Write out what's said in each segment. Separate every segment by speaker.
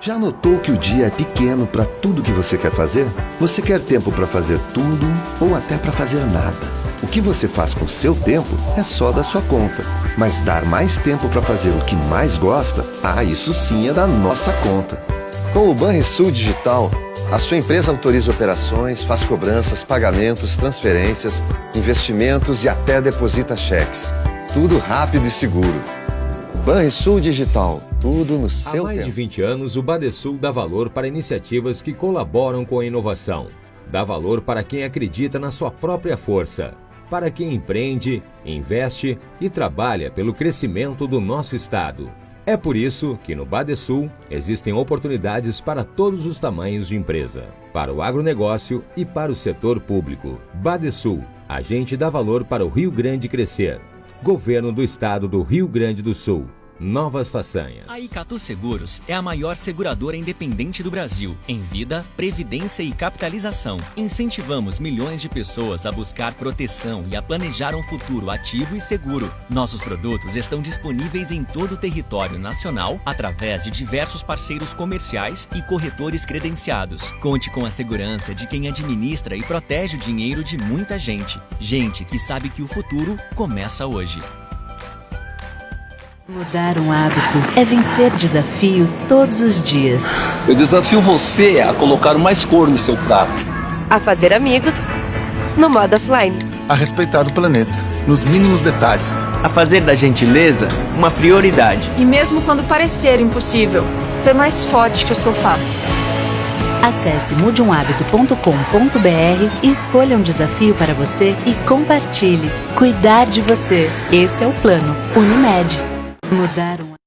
Speaker 1: Já notou que o dia é pequeno para tudo que você quer fazer? Você quer tempo para fazer tudo ou até para fazer nada. O que você faz com seu tempo é só da sua conta. Mas dar mais tempo para fazer o que mais gosta, isso sim é da nossa conta. Com o Banrisul Digital, a sua empresa autoriza operações, faz cobranças, pagamentos, transferências, investimentos e até deposita cheques. Tudo rápido e seguro. Banrisul Digital, tudo no seu tempo.
Speaker 2: Há mais de 20 anos, o Badesul dá valor para iniciativas que colaboram com a inovação. Dá valor para quem acredita na sua própria força. Para quem empreende, investe e trabalha pelo crescimento do nosso estado. É por isso que no Badesul existem oportunidades para todos os tamanhos de empresa. Para o agronegócio e para o setor público. Badesul, a gente dá valor para o Rio Grande crescer. Governo do Estado do Rio Grande do Sul. Novas façanhas.
Speaker 3: A Icatu Seguros é a maior seguradora independente do Brasil, em vida, previdência e capitalização. Incentivamos milhões de pessoas a buscar proteção e a planejar um futuro ativo e seguro. Nossos produtos estão disponíveis em todo o território nacional, através de diversos parceiros comerciais e corretores credenciados. Conte com a segurança de quem administra e protege o dinheiro de muita gente. Gente que sabe que o futuro começa hoje.
Speaker 4: Mudar um hábito é vencer desafios todos os dias.
Speaker 5: Eu desafio você a colocar mais cor no seu prato.
Speaker 6: A fazer amigos no modo offline.
Speaker 7: A respeitar o planeta, nos mínimos detalhes.
Speaker 8: A fazer da gentileza uma prioridade.
Speaker 9: E mesmo quando parecer impossível, ser mais forte que o sofá.
Speaker 4: Acesse mudeumhabito.com.br e escolha um desafio para você e compartilhe. Cuidar de você. Esse é o plano. Unimed. Mudar um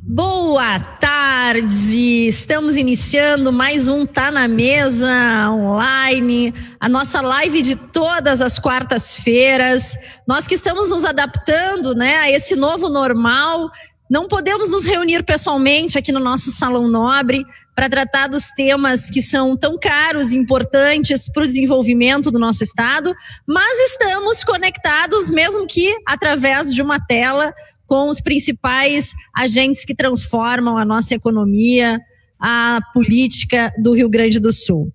Speaker 10: Boa tarde, estamos iniciando mais um Tá na Mesa online, a nossa live de todas as quartas-feiras. Nós que estamos nos adaptando, né, a esse novo normal, não podemos nos reunir pessoalmente aqui no nosso Salão Nobre para tratar dos temas que são tão caros e importantes para o desenvolvimento do nosso estado, mas estamos conectados, mesmo que através de uma tela, com os principais agentes que transformam a nossa economia, a política do Rio Grande do Sul.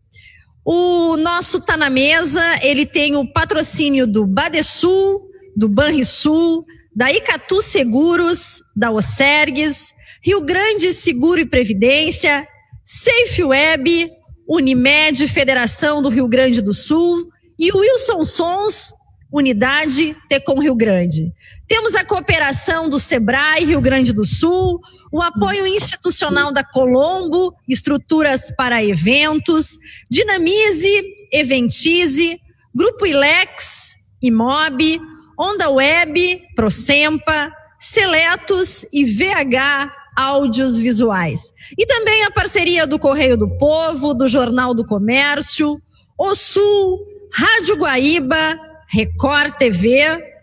Speaker 10: O nosso Tá na Mesa, ele tem o patrocínio do Badesul, do Banrisul, da Icatu Seguros, da Osergues, Rio Grande Seguro e Previdência, Safe Web, Unimed, Federação do Rio Grande do Sul e Wilson Sons, Unidade Tecom Rio Grande. Temos a cooperação do Sebrae Rio Grande do Sul, o apoio institucional da Colombo, estruturas para eventos, Dinamize, Eventize, Grupo Ilex, Imob, Onda Web, Procempa, Seletos e VH Áudios Visuais. E também a parceria do Correio do Povo, do Jornal do Comércio, O Sul, Rádio Guaíba, Record TV,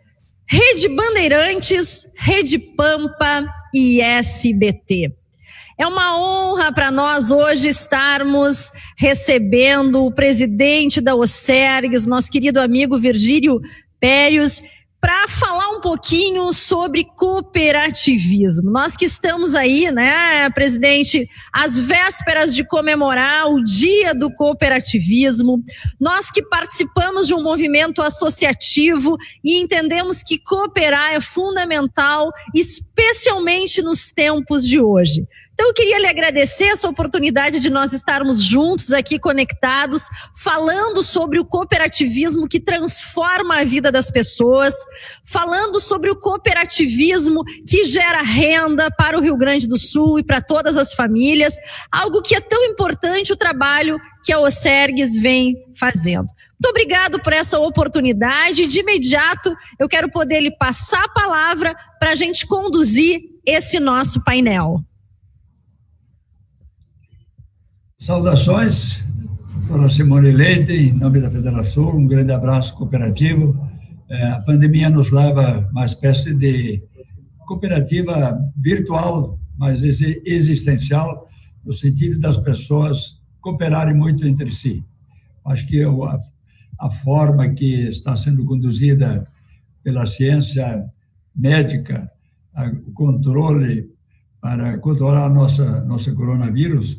Speaker 10: Rede Bandeirantes, Rede Pampa e SBT. É uma honra para nós hoje estarmos recebendo o presidente da Osergues, nosso querido amigo Virgílio Périos, para falar um pouquinho sobre cooperativismo. Nós que estamos aí, né, presidente, às vésperas de comemorar o Dia do Cooperativismo, nós que participamos de um movimento associativo e entendemos que cooperar é fundamental, especialmente nos tempos de hoje. Então eu queria lhe agradecer essa oportunidade de nós estarmos juntos aqui conectados, falando sobre o cooperativismo que transforma a vida das pessoas, falando sobre o cooperativismo que gera renda para o Rio Grande do Sul e para todas as famílias, algo que é tão importante o trabalho que a Osergues vem fazendo. Muito obrigado por essa oportunidade. De imediato eu quero poder lhe passar a palavra para a gente conduzir esse nosso painel.
Speaker 11: Saudações, doutora Simone Leite, em nome da Federação, um grande abraço cooperativo. A pandemia nos leva a uma espécie de cooperativa virtual, mas existencial, no sentido das pessoas cooperarem muito entre si. Acho que a forma que está sendo conduzida pela ciência médica, o controle para controlar nosso coronavírus,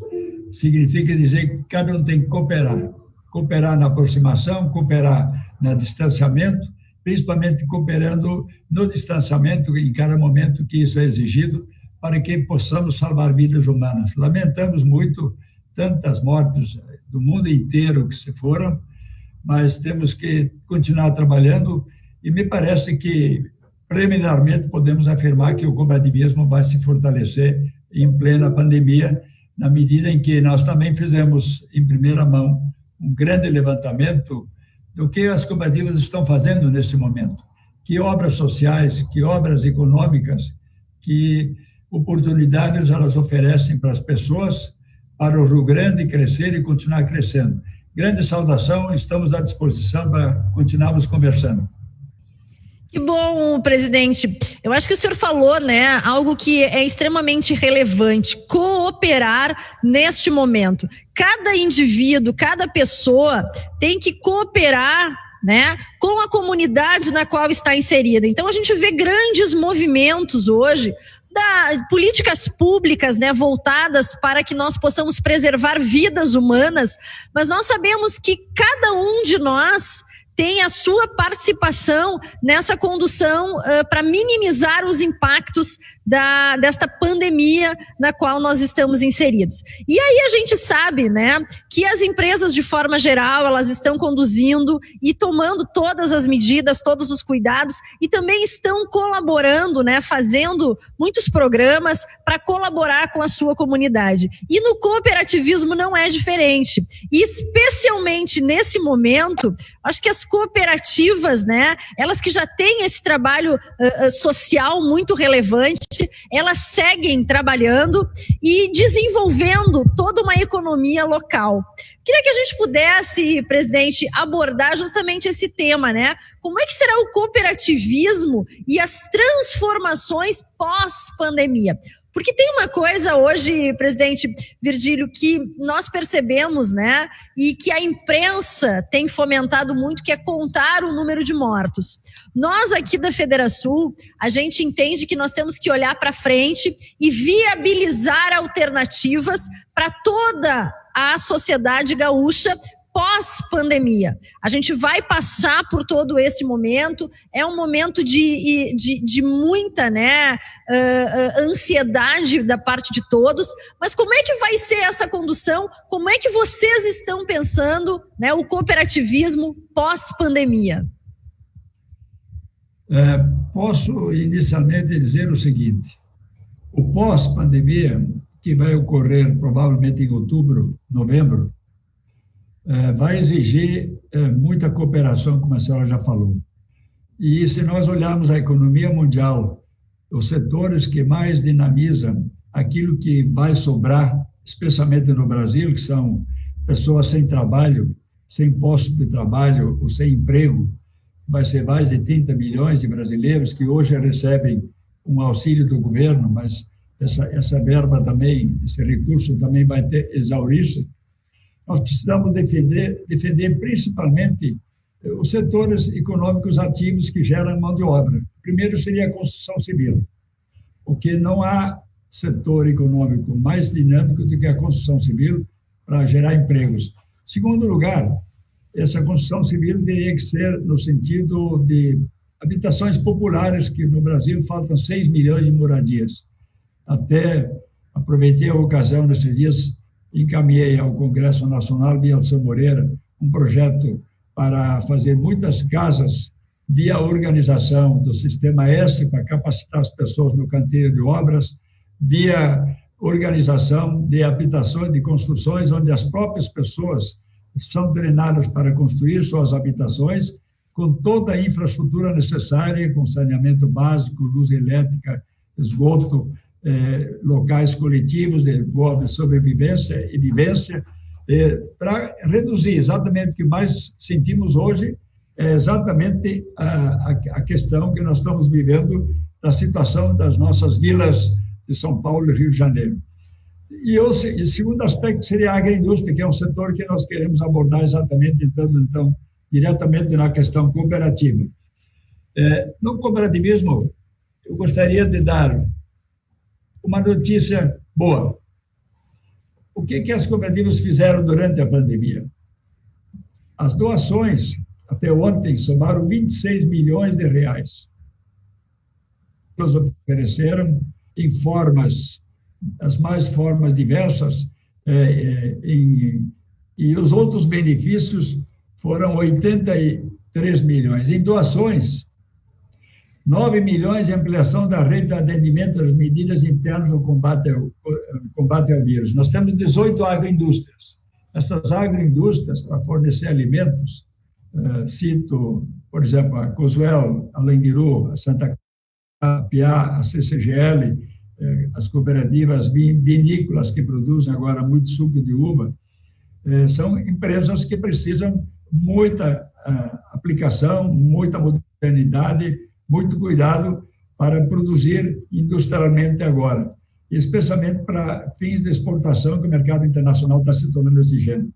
Speaker 11: significa dizer que cada um tem que cooperar na aproximação, cooperar no distanciamento, principalmente cooperando no distanciamento em cada momento que isso é exigido, para que possamos salvar vidas humanas. Lamentamos muito tantas mortes do mundo inteiro que se foram, mas temos que continuar trabalhando e me parece que, preliminarmente, podemos afirmar que o cooperativismo vai se fortalecer em plena pandemia, na medida em que nós também fizemos, em primeira mão, um grande levantamento do que as cooperativas estão fazendo nesse momento. Que obras sociais, que obras econômicas, que oportunidades elas oferecem para as pessoas, para o Rio Grande crescer e continuar crescendo. Grande saudação, estamos à disposição para continuarmos conversando.
Speaker 10: Que bom, presidente. Eu acho que o senhor falou, né, algo que é extremamente relevante, cooperar neste momento. Cada indivíduo, cada pessoa tem que cooperar, né, com a comunidade na qual está inserida. Então a gente vê grandes movimentos hoje, políticas públicas, né, voltadas para que nós possamos preservar vidas humanas, mas nós sabemos que cada um de nós tem a sua participação nessa condução para minimizar os impactos desta pandemia na qual nós estamos inseridos. E aí a gente sabe, né, que as empresas de forma geral, elas estão conduzindo e tomando todas as medidas, todos os cuidados e também estão colaborando, né, fazendo muitos programas para colaborar com a sua comunidade. E no cooperativismo não é diferente. E especialmente nesse momento, Acho que as cooperativas, né, elas que já têm esse trabalho social muito relevante, elas seguem trabalhando e desenvolvendo toda uma economia local. Queria que a gente pudesse, presidente, abordar justamente esse tema, né? Como é que será o cooperativismo e as transformações pós-pandemia? Porque tem uma coisa hoje, presidente Virgílio, que nós percebemos, né, e que a imprensa tem fomentado muito, que é contar o número de mortos. Nós aqui da Federação, a gente entende que nós temos que olhar para frente e viabilizar alternativas para toda a sociedade gaúcha pós-pandemia. A gente vai passar por todo esse momento, é um momento de muita, né, ansiedade da parte de todos, mas como é que vai ser essa condução? Como é que vocês estão pensando, né, o cooperativismo pós-pandemia?
Speaker 11: Posso inicialmente dizer o seguinte: o pós-pandemia, que vai ocorrer provavelmente em outubro, novembro, vai exigir muita cooperação, como a senhora já falou. E se nós olharmos a economia mundial, os setores que mais dinamizam aquilo que vai sobrar, especialmente no Brasil, que são pessoas sem trabalho, sem posto de trabalho ou sem emprego, vai ser mais de 30 milhões de brasileiros que hoje recebem um auxílio do governo, mas essa verba também, esse recurso também vai exaurir-se. Nós precisamos defender principalmente os setores econômicos ativos que geram mão de obra. Primeiro seria a construção civil, porque não há setor econômico mais dinâmico do que a construção civil para gerar empregos. Segundo lugar, essa construção civil teria que ser no sentido de habitações populares, que no Brasil faltam 6 milhões de moradias. Até aproveitei a ocasião nesses dias, encaminhei ao Congresso Nacional, via Alceu Moreira, um projeto para fazer muitas casas via organização do Sistema S, para capacitar as pessoas no canteiro de obras, via organização de habitações, de construções, onde as próprias pessoas são treinadas para construir suas habitações, com toda a infraestrutura necessária, com saneamento básico, luz elétrica, esgoto, locais coletivos de boa sobrevivência e vivência, para reduzir exatamente o que mais sentimos hoje, é exatamente a questão que nós estamos vivendo da situação das nossas vilas de São Paulo e Rio de Janeiro. E o segundo aspecto seria a agroindústria, que é um setor que nós queremos abordar exatamente, entrando então diretamente na questão cooperativa. No cooperativismo, eu gostaria de dar uma notícia boa. O que as cooperativas fizeram durante a pandemia? As doações, até ontem, somaram 26 milhões de reais. Elas ofereceram em formas, as mais formas diversas, e os outros benefícios foram 83 milhões. Em doações, 9 milhões em ampliação da rede de atendimento às medidas internas no combate ao vírus. Nós temos 18 agroindústrias. Essas agroindústrias, para fornecer alimentos, cito, por exemplo, a Cosuel, a Languiru, a Santa Piá, a CCGL, as cooperativas vinícolas que produzem agora muito suco de uva, são empresas que precisam muita aplicação, muita modernidade, muito cuidado para produzir industrialmente agora, especialmente para fins de exportação, que o mercado internacional está se tornando exigente.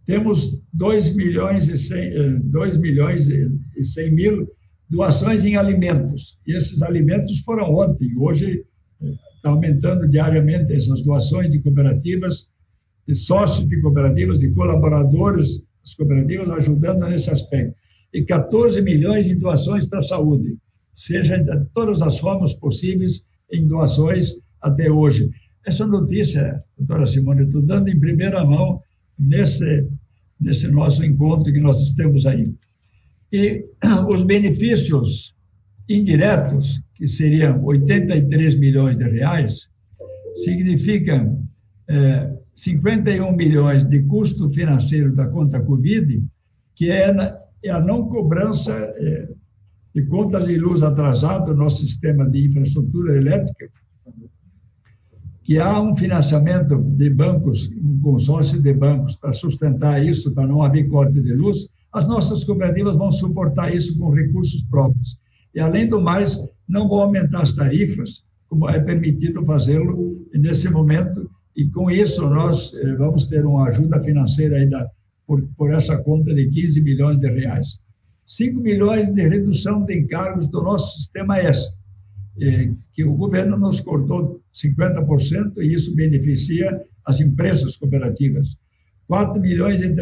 Speaker 11: Temos 2 milhões e 100 mil doações em alimentos, e esses alimentos foram ontem. Hoje está aumentando diariamente essas doações de cooperativas, de sócios de cooperativas, de colaboradores das cooperativas, ajudando nesse aspecto. E 14 milhões em doações para a saúde, seja de todas as formas possíveis em doações até hoje. Essa notícia, doutora Simone, estou dando em primeira mão nesse nosso encontro que nós temos aí. E os benefícios indiretos, que seriam 83 milhões de reais, significam 51 milhões de custo financeiro da conta Covid, que é é a não cobrança de contas de luz atrasado, nosso sistema de infraestrutura elétrica, que há um financiamento de bancos, um consórcio de bancos para sustentar isso, para não haver corte de luz. As nossas cooperativas vão suportar isso com recursos próprios. E, além do mais, não vão aumentar as tarifas, como é permitido fazê-lo nesse momento, e com isso nós vamos ter uma ajuda financeira aí por essa conta de 15 milhões de reais. 5 milhões de redução de encargos do nosso sistema S, que o governo nos cortou 50%, e isso beneficia as empresas cooperativas. 4 milhões e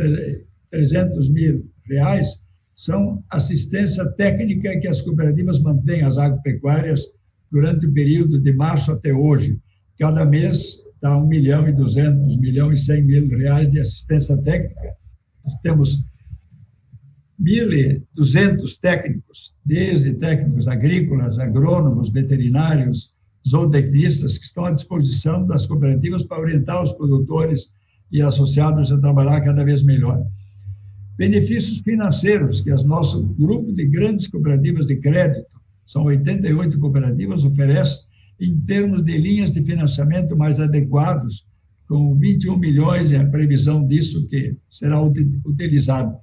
Speaker 11: 300 mil reais são assistência técnica que as cooperativas mantêm, as agropecuárias, durante o período de março até hoje. Cada mês dá 1 milhão e 200, 1 milhão e 100 mil reais de assistência técnica. Nós temos 1.200 técnicos, desde técnicos agrícolas, agrônomos, veterinários, zootecnistas, que estão à disposição das cooperativas para orientar os produtores e associados a trabalhar cada vez melhor. Benefícios financeiros, que o nosso grupo de grandes cooperativas de crédito, são 88 cooperativas, oferece em termos de linhas de financiamento mais adequados, com 21 milhões, a previsão disso que será utilizado.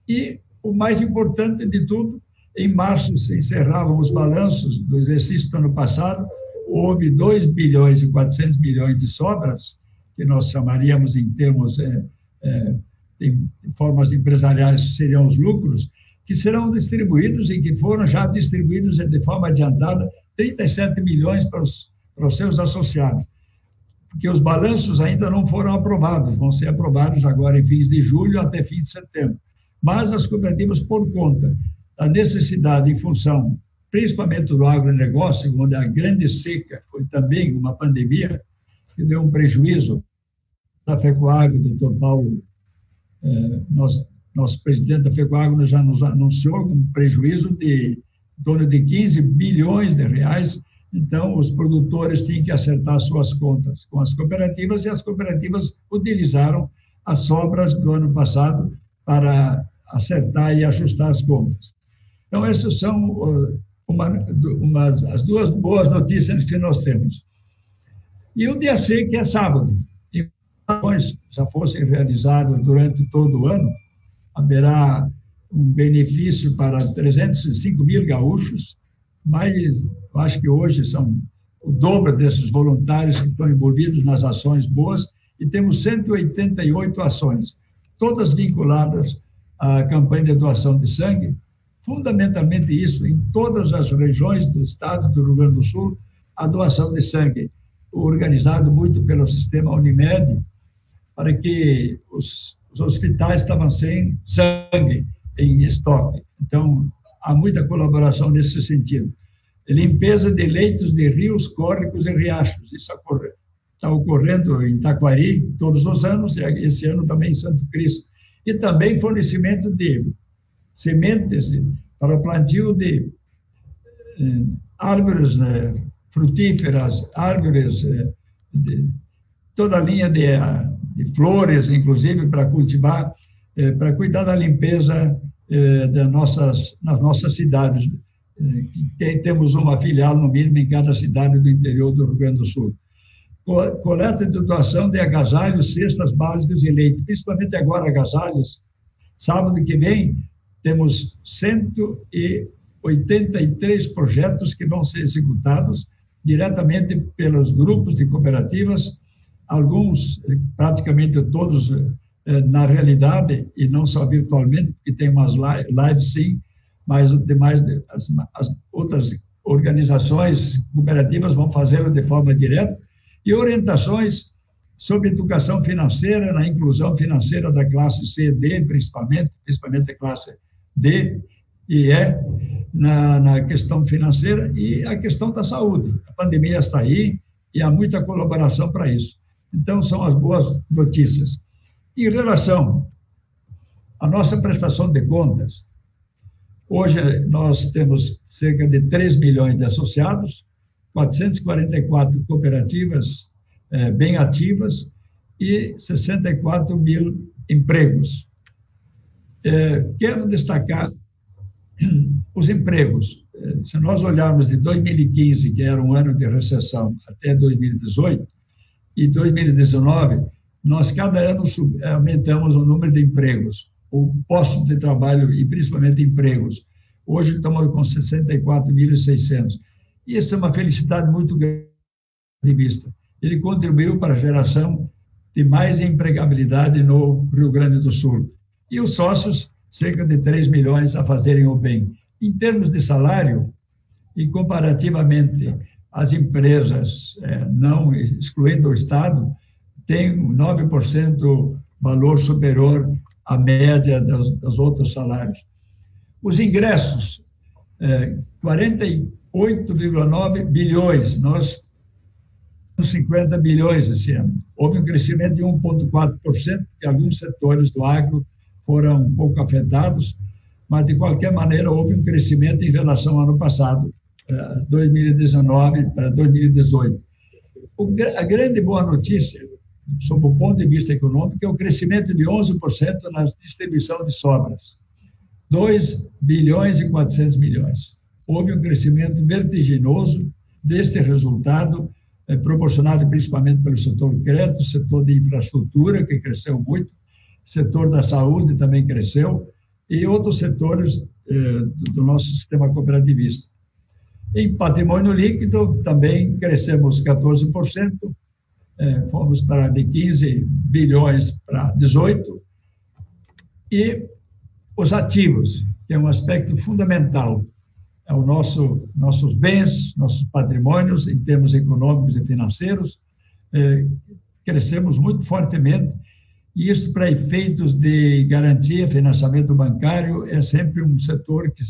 Speaker 11: E o mais importante de tudo, em março se encerravam os balanços do exercício do ano passado, houve 2 bilhões e 400 milhões de sobras, que nós chamaríamos em termos, em formas empresariais, seriam os lucros, que serão distribuídos e que foram já distribuídos de forma adiantada 37 milhões para os seus associados, porque os balanços ainda não foram aprovados, vão ser aprovados agora em fins de julho até fim de setembro. Mas as cooperativas, por conta da necessidade, em função, principalmente do agronegócio, onde a grande seca foi também uma pandemia, que deu um prejuízo da FECOAGRO, doutor Paulo, nosso presidente da FECOAGRO já nos anunciou um prejuízo de em torno de 15 bilhões de reais. Então, os produtores tinham que acertar suas contas com as cooperativas, e as cooperativas utilizaram as sobras do ano passado para acertar e ajustar as contas. Então, essas são as duas boas notícias que nós temos. E o dia C, que é sábado, e já fossem realizados durante todo o ano, haverá um benefício para 305 mil gaúchos, mas eu acho que hoje são o dobro desses voluntários que estão envolvidos nas ações boas, e temos 188 ações, todas vinculadas à campanha de doação de sangue, fundamentalmente isso, em todas as regiões do estado do Rio Grande do Sul, a doação de sangue, organizado muito pelo sistema Unimed, para que os hospitais estavam sem sangue em estoque. Então, há muita colaboração nesse sentido. Limpeza de leitos de rios, córregos e riachos. Isso está ocorrendo em Taquari todos os anos, e esse ano também em Santo Cristo. E também fornecimento de sementes para o plantio de árvores frutíferas, árvores de toda a linha de flores, inclusive para cultivar, para cuidar da limpeza nas nossas cidades. Temos uma filial, no mínimo, em cada cidade do interior do Rio Grande do Sul. Coleta de doação de agasalhos, cestas básicas e leite, principalmente agora agasalhos. Sábado que vem, temos 183 projetos que vão ser executados diretamente pelos grupos de cooperativas, alguns, praticamente todos, na realidade, e não só virtualmente, porque tem umas lives, sim, mas demais, as outras organizações cooperativas vão fazê-lo de forma direta, e orientações sobre educação financeira, na inclusão financeira da classe C e D, principalmente a classe D e E, na questão financeira, e a questão da saúde. A pandemia está aí e há muita colaboração para isso. Então, são as boas notícias. Em relação à nossa prestação de contas, hoje nós temos cerca de 3 milhões de associados, 444 cooperativas bem ativas e 64 mil empregos. Quero destacar os empregos. Se nós olharmos de 2015, que era um ano de recessão, até 2018, e 2019, nós cada ano aumentamos o número de empregos, o posto de trabalho e principalmente empregos. Hoje estamos com 64.600. E isso é uma felicidade muito grande de vista. Ele contribuiu para a geração de mais empregabilidade no Rio Grande do Sul. E os sócios, cerca de 3 milhões a fazerem o bem. Em termos de salário, e comparativamente as empresas, não excluindo o Estado, têm 9% valor superior à média dos outros salários. Os ingressos, 48,9 bilhões, nós 50 bilhões esse ano. Houve um crescimento de 1,4%, porque alguns setores do agro foram um pouco afetados, mas, de qualquer maneira, houve um crescimento em relação ao ano passado, 2019 para 2018. A grande boa notícia, sob o ponto de vista econômico, é o crescimento de 11% na distribuição de sobras. 2 bilhões e 400 milhões. Houve um crescimento vertiginoso deste resultado, proporcionado principalmente pelo setor crédito, setor de infraestrutura, que cresceu muito, setor da saúde também cresceu, e outros setores do nosso sistema cooperativista. Em patrimônio líquido, também crescemos 14%, fomos de 15 bilhões para 18, e os ativos, que é um aspecto fundamental, é o nossos bens, nossos patrimônios, em termos econômicos e financeiros, crescemos muito fortemente, e isso, para efeitos de garantia, financiamento bancário, é sempre um setor que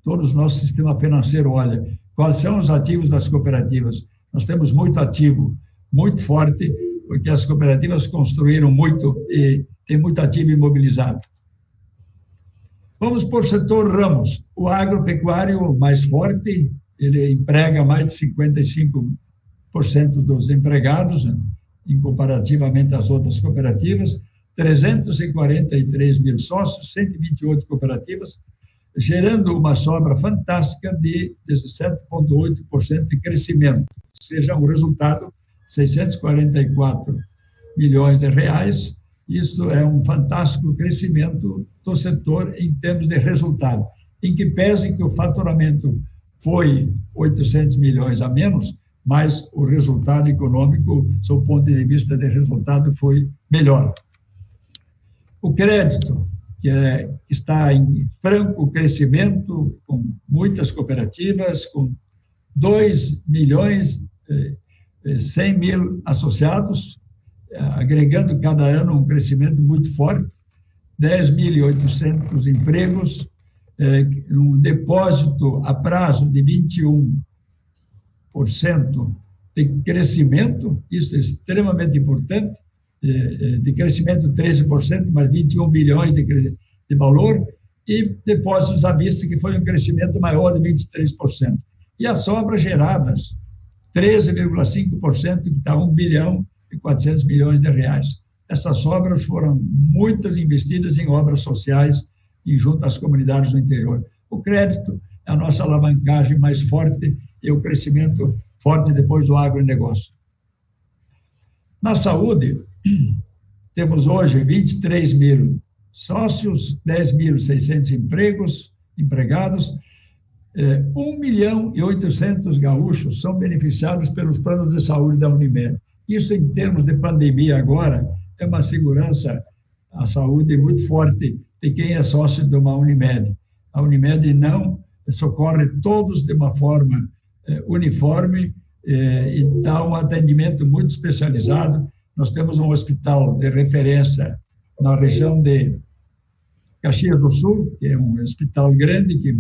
Speaker 11: todo o nosso sistema financeiro olha. Quais são os ativos das cooperativas? Nós temos muito ativo, muito forte, porque as cooperativas construíram muito e tem muito ativo imobilizado. Vamos por setor ramos. O agropecuário mais forte, ele emprega mais de 55% dos empregados, em comparativamente às outras cooperativas, 343 mil sócios, 128 cooperativas, gerando uma sobra fantástica de 17,8% de crescimento, ou seja, um resultado 644 milhões de reais. Isso é um fantástico crescimento do setor em termos de resultado, em que pese que o faturamento foi 800 milhões a menos, mas o resultado econômico, sob o ponto de vista de resultado, foi melhor. O crédito, que está em franco crescimento, com muitas cooperativas, com 2 milhões e 100 mil associados, agregando cada ano um crescimento muito forte, 10.800 empregos, um depósito a prazo de 21% de crescimento, isso é extremamente importante, de crescimento 13%, mas 21 bilhões de valor, e depósitos à vista, que foi um crescimento maior de 23%. E as sobras geradas, 13,5%, que está 1 bilhão e 400 milhões de reais. Essas sobras foram muitas investidas em obras sociais e junto às comunidades do interior. O crédito é a nossa alavancagem mais forte e o crescimento forte depois do agronegócio. Na saúde, temos hoje 23 mil sócios, 10.600 empregados, 1 milhão e 800 gaúchos são beneficiados pelos planos de saúde da Unimed. Isso, em termos de pandemia agora, é uma segurança à saúde muito forte de quem é sócio de uma Unimed. A Unimed não socorre todos de uma forma uniforme e dá um atendimento muito especializado. Nós temos um hospital de referência na região de Caxias do Sul, que é um hospital grande, que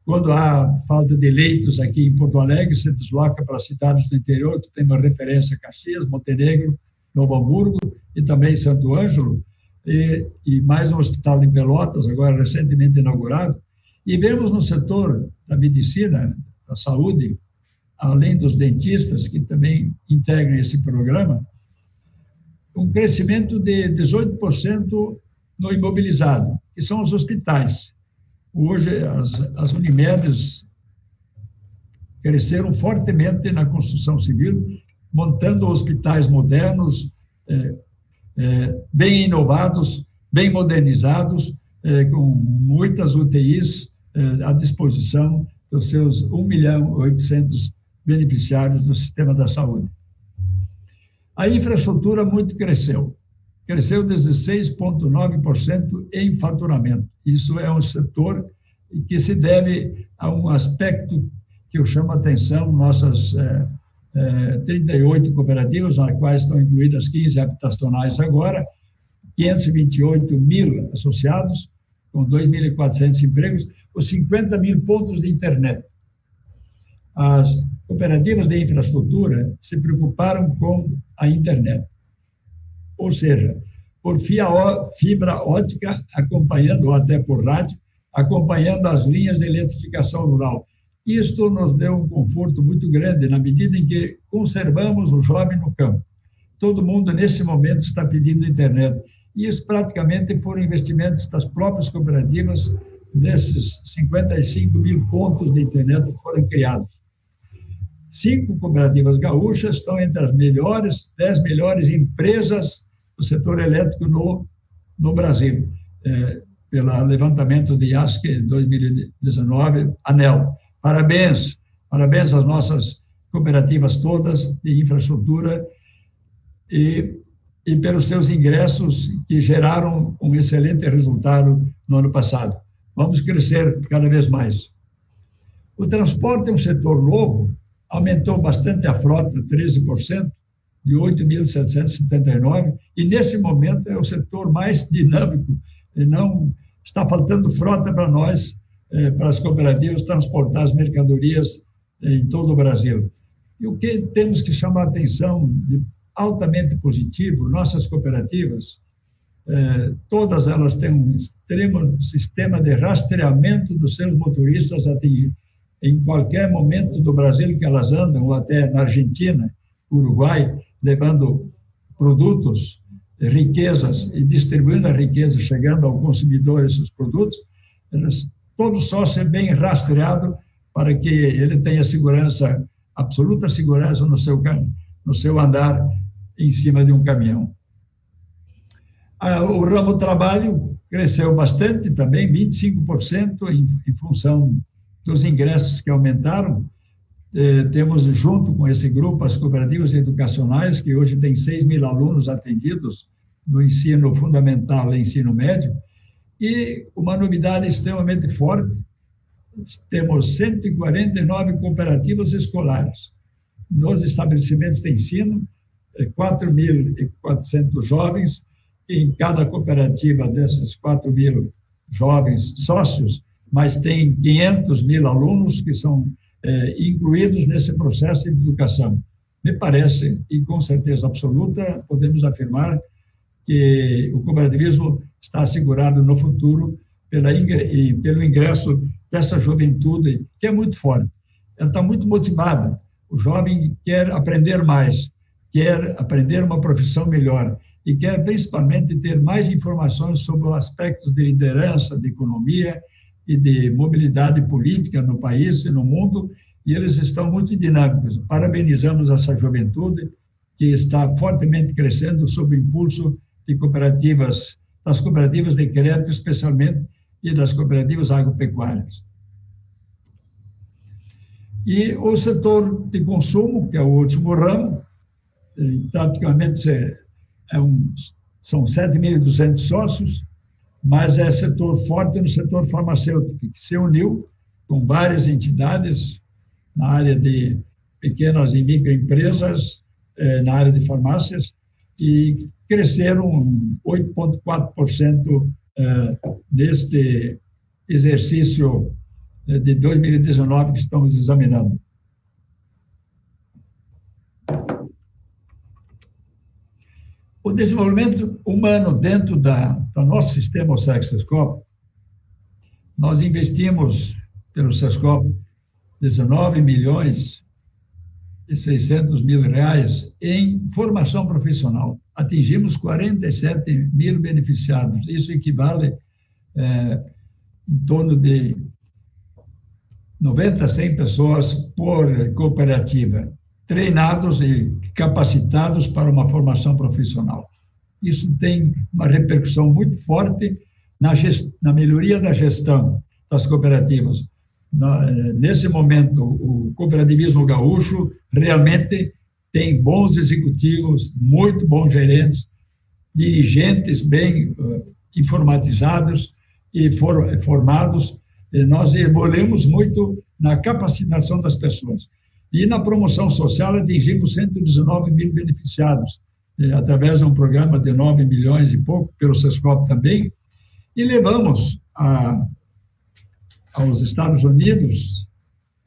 Speaker 11: quando há falta de leitos aqui em Porto Alegre, se desloca para as cidades do interior, que tem uma referência Caxias, Montenegro, Novo Hamburgo e também Santo Ângelo, e mais um hospital em Pelotas, agora recentemente inaugurado. E vemos no setor da medicina, da saúde, além dos dentistas, que também integram esse programa, um crescimento de 18% no imobilizado, que são os hospitais. Hoje, as Unimedes cresceram fortemente na construção civil, montando hospitais modernos, bem inovados, bem modernizados, com muitas UTIs à disposição dos seus 1.800.000 beneficiários do sistema da saúde. A infraestrutura muito cresceu 16,9% em faturamento. Isso é um setor que se deve a um aspecto que eu chamo a atenção, nossas 38 cooperativas, nas quais estão incluídas 15 habitacionais agora, 528 mil associados, com 2.400 empregos, os 50 mil pontos de internet. As cooperativas de infraestrutura se preocuparam com a internet, ou seja, por fibra ótica, acompanhando, ou até por rádio, acompanhando as linhas de eletrificação rural. Isto nos deu um conforto muito grande, na medida em que conservamos o jovem no campo. Todo mundo, nesse momento, está pedindo internet. E isso praticamente foram investimentos das próprias cooperativas, desses 55 mil pontos de internet que foram criados. 5 cooperativas gaúchas estão entre as 10 melhores empresas do setor elétrico no Brasil, pelo levantamento de IASC 2019, ANEEL. Parabéns às nossas cooperativas todas de infraestrutura e pelos seus ingressos que geraram um excelente resultado no ano passado. Vamos crescer cada vez mais. O transporte é um setor novo, aumentou bastante a frota, 13%, de 8.779, e nesse momento é o setor mais dinâmico, e não está faltando frota para nós, para as cooperativas transportar as mercadorias em todo o Brasil. E o que temos que chamar a atenção de altamente positivo, nossas cooperativas, todas elas têm um extremo sistema de rastreamento dos seus motoristas em qualquer momento do Brasil que elas andam, ou até na Argentina, Uruguai, levando produtos, riquezas e distribuindo a riqueza, chegando ao consumidor esses produtos, todo só ser bem rastreado para que ele tenha segurança, absoluta segurança no seu andar em cima de um caminhão. O ramo trabalho cresceu bastante também, 25% em função dos ingressos que aumentaram. Temos, junto com esse grupo, as cooperativas educacionais, que hoje tem 6 mil alunos atendidos no ensino fundamental e ensino médio, e uma novidade extremamente forte, temos 149 cooperativas escolares. Nos estabelecimentos de ensino, 4.400 jovens, e em cada cooperativa desses 4.000 jovens sócios, mas tem 500 mil alunos que são incluídos nesse processo de educação. Me parece, e com certeza absoluta, podemos afirmar que o cooperativismo está assegurado no futuro pelo ingresso dessa juventude, que é muito forte. Ela está muito motivada. O jovem quer aprender mais, quer aprender uma profissão melhor e quer principalmente ter mais informações sobre aspectos de liderança, de economia e de mobilidade política no país e no mundo, e eles estão muito dinâmicos. Parabenizamos essa juventude que está fortemente crescendo sob o impulso de cooperativas, das cooperativas de crédito especialmente, e das cooperativas agropecuárias. E o setor de consumo, que é o último ramo, praticamente são 7.200 sócios, mas é setor forte no setor farmacêutico, que se uniu com várias entidades na área de pequenas e microempresas, na área de farmácias, e cresceram 8,4% neste exercício de 2019 que estamos examinando. O desenvolvimento humano dentro do nosso sistema Sescop, nós investimos pelo Sescop 19 milhões e 600 mil reais em formação profissional. Atingimos 47 mil beneficiados. Isso equivale em torno de 90 a 100 pessoas por cooperativa, treinados e capacitados para uma formação profissional. Isso tem uma repercussão muito forte na melhoria da gestão das cooperativas. Nesse momento, o cooperativismo gaúcho realmente tem bons executivos, muito bons gerentes, dirigentes bem informatizados e formados. E nós evoluímos muito na capacitação das pessoas. E na promoção social atingimos 119 mil beneficiados, através de um programa de 9 milhões e pouco, pelo SESCOP também, e levamos aos Estados Unidos,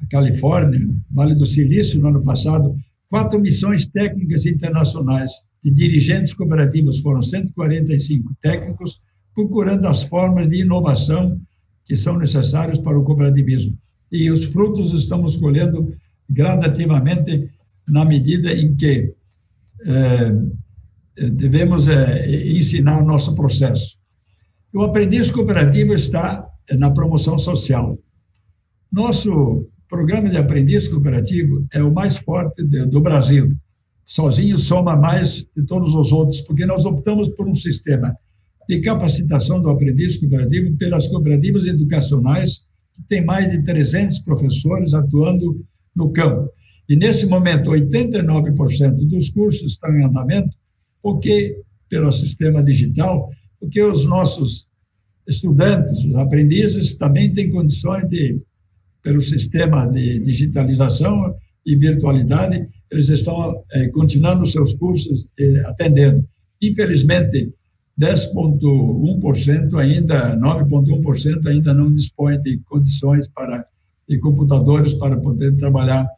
Speaker 11: a Califórnia, Vale do Silício, no ano passado, 4 missões técnicas internacionais de dirigentes cooperativos, foram 145 técnicos, procurando as formas de inovação que são necessárias para o cooperativismo. E os frutos estamos colhendo gradativamente na medida em que devemos ensinar nosso processo. O aprendiz cooperativo está na promoção social. Nosso programa de aprendiz cooperativo é o mais forte do Brasil. Sozinho soma mais de todos os outros, porque nós optamos por um sistema de capacitação do aprendiz cooperativo pelas cooperativas educacionais, que tem mais de 300 professores atuando no campo. E, nesse momento, 89% dos cursos estão em andamento, porque, pelo sistema digital, porque os nossos estudantes, os aprendizes, também têm condições de, pelo sistema de digitalização e virtualidade, eles estão continuando seus cursos atendendo. Infelizmente, 10,1% ainda, 9,1% ainda não dispõe de condições de computadores para poder trabalhar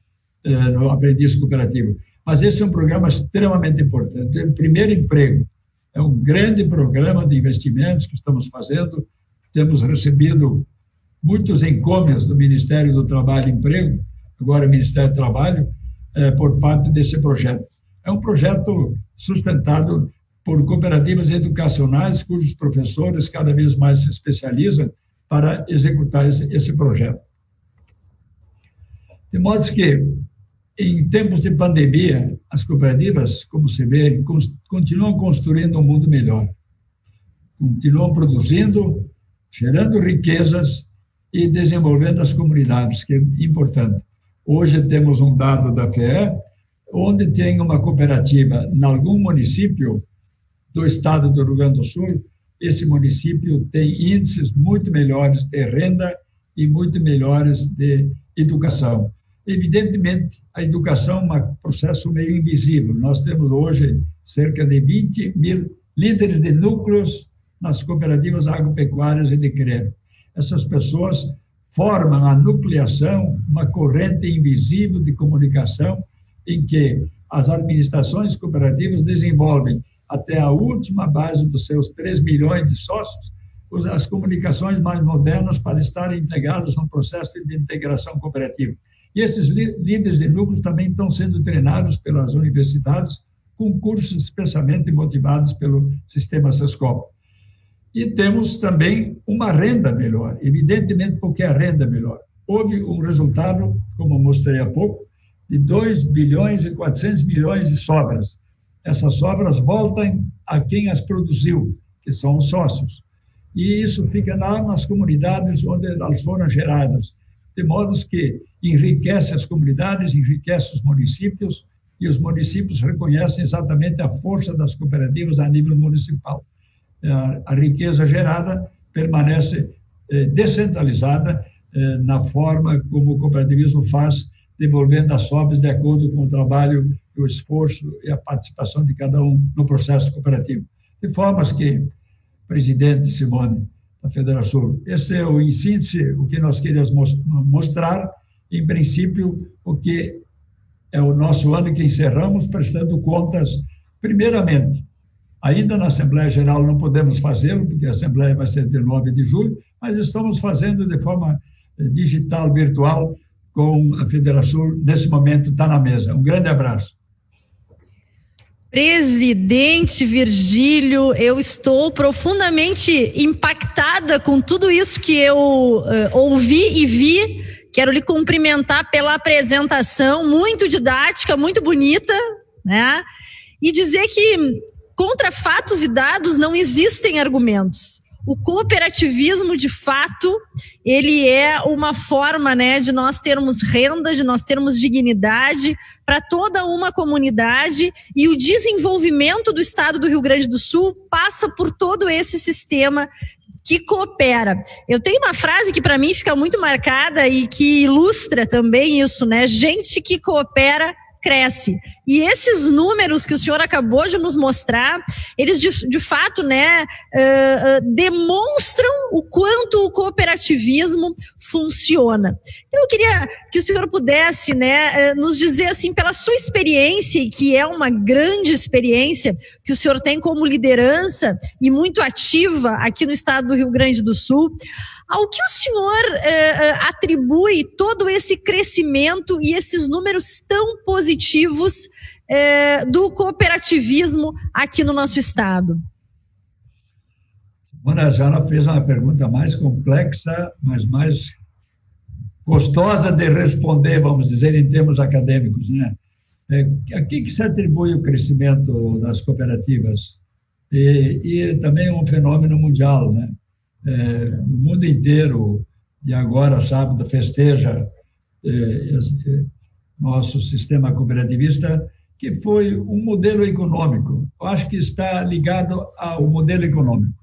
Speaker 11: no aprendiz cooperativo. Mas esse é um programa extremamente importante. O primeiro emprego é um grande programa de investimentos que estamos fazendo. Temos recebido muitos encômias do Ministério do Trabalho e Emprego, agora Ministério do Trabalho, por parte desse projeto. É um projeto sustentado por cooperativas educacionais, cujos professores cada vez mais se especializam para executar esse projeto. De modo que, em tempos de pandemia, as cooperativas, como se vê, continuam construindo um mundo melhor. Continuam produzindo, gerando riquezas e desenvolvendo as comunidades, que é importante. Hoje temos um dado da FEE, onde tem uma cooperativa em algum município do estado do Rio Grande do Sul, esse município tem índices muito melhores de renda e muito melhores de educação. Evidentemente, a educação é um processo meio invisível. Nós temos hoje cerca de 20 mil líderes de núcleos nas cooperativas agropecuárias e de CREA. Essas pessoas formam a nucleação, uma corrente invisível de comunicação em que as administrações cooperativas desenvolvem até a última base dos seus 3 milhões de sócios, as comunicações mais modernas para estarem integradas no processo de integração cooperativa. E esses líderes de núcleos também estão sendo treinados pelas universidades com cursos especialmente motivados pelo sistema SESCOP. E temos também uma renda melhor, evidentemente porque a renda é melhor. Houve um resultado, como mostrei há pouco, de 2 bilhões e 400 milhões de sobras. Essas sobras voltam a quem as produziu, que são os sócios. E isso fica lá nas comunidades onde elas foram geradas, de modo que enriquece as comunidades, enriquece os municípios, e os municípios reconhecem exatamente a força das cooperativas a nível municipal. A riqueza gerada permanece descentralizada na forma como o cooperativismo faz, devolvendo as sobras de acordo com o trabalho, o esforço e a participação de cada um no processo cooperativo. De formas que, presidente Simone da Federação, esse é o, em síntese, o que nós queremos mostrar, em princípio, o que é o nosso ano que encerramos, prestando contas, primeiramente, ainda na Assembleia Geral não podemos fazê-lo, porque a Assembleia vai ser de 9 de julho, mas estamos fazendo de forma digital, virtual, com a Federação, nesse momento, está na mesa. Um grande abraço.
Speaker 10: Presidente Virgílio, eu estou profundamente impactada com tudo isso que eu ouvi e vi. Quero lhe cumprimentar pela apresentação, muito didática, muito bonita, né? E dizer que contra fatos e dados não existem argumentos. O cooperativismo, de fato, ele é uma forma, né, de nós termos renda, de nós termos dignidade para toda uma comunidade, e o desenvolvimento do estado do Rio Grande do Sul passa por todo esse sistema que coopera. Eu tenho uma frase que para mim fica muito marcada e que ilustra também isso, né? Gente que coopera cresce. E esses números que o senhor acabou de nos mostrar, eles de fato, né, demonstram o quanto o cooperativismo funciona. Então eu queria que o senhor pudesse, né, nos dizer assim, pela sua experiência, que é uma grande experiência que o senhor tem como liderança e muito ativa aqui no estado do Rio Grande do Sul, ao que o senhor atribui todo esse crescimento e esses números tão positivos do cooperativismo aqui no nosso estado?
Speaker 11: Simone, a senhora fez uma pergunta mais complexa, mas mais gostosa de responder, vamos dizer, em termos acadêmicos, né? A que se atribui o crescimento das cooperativas? E também um fenômeno mundial, né? No mundo inteiro, e agora, sábado, festeja nosso sistema cooperativista, que foi um modelo econômico. Eu acho que está ligado ao modelo econômico.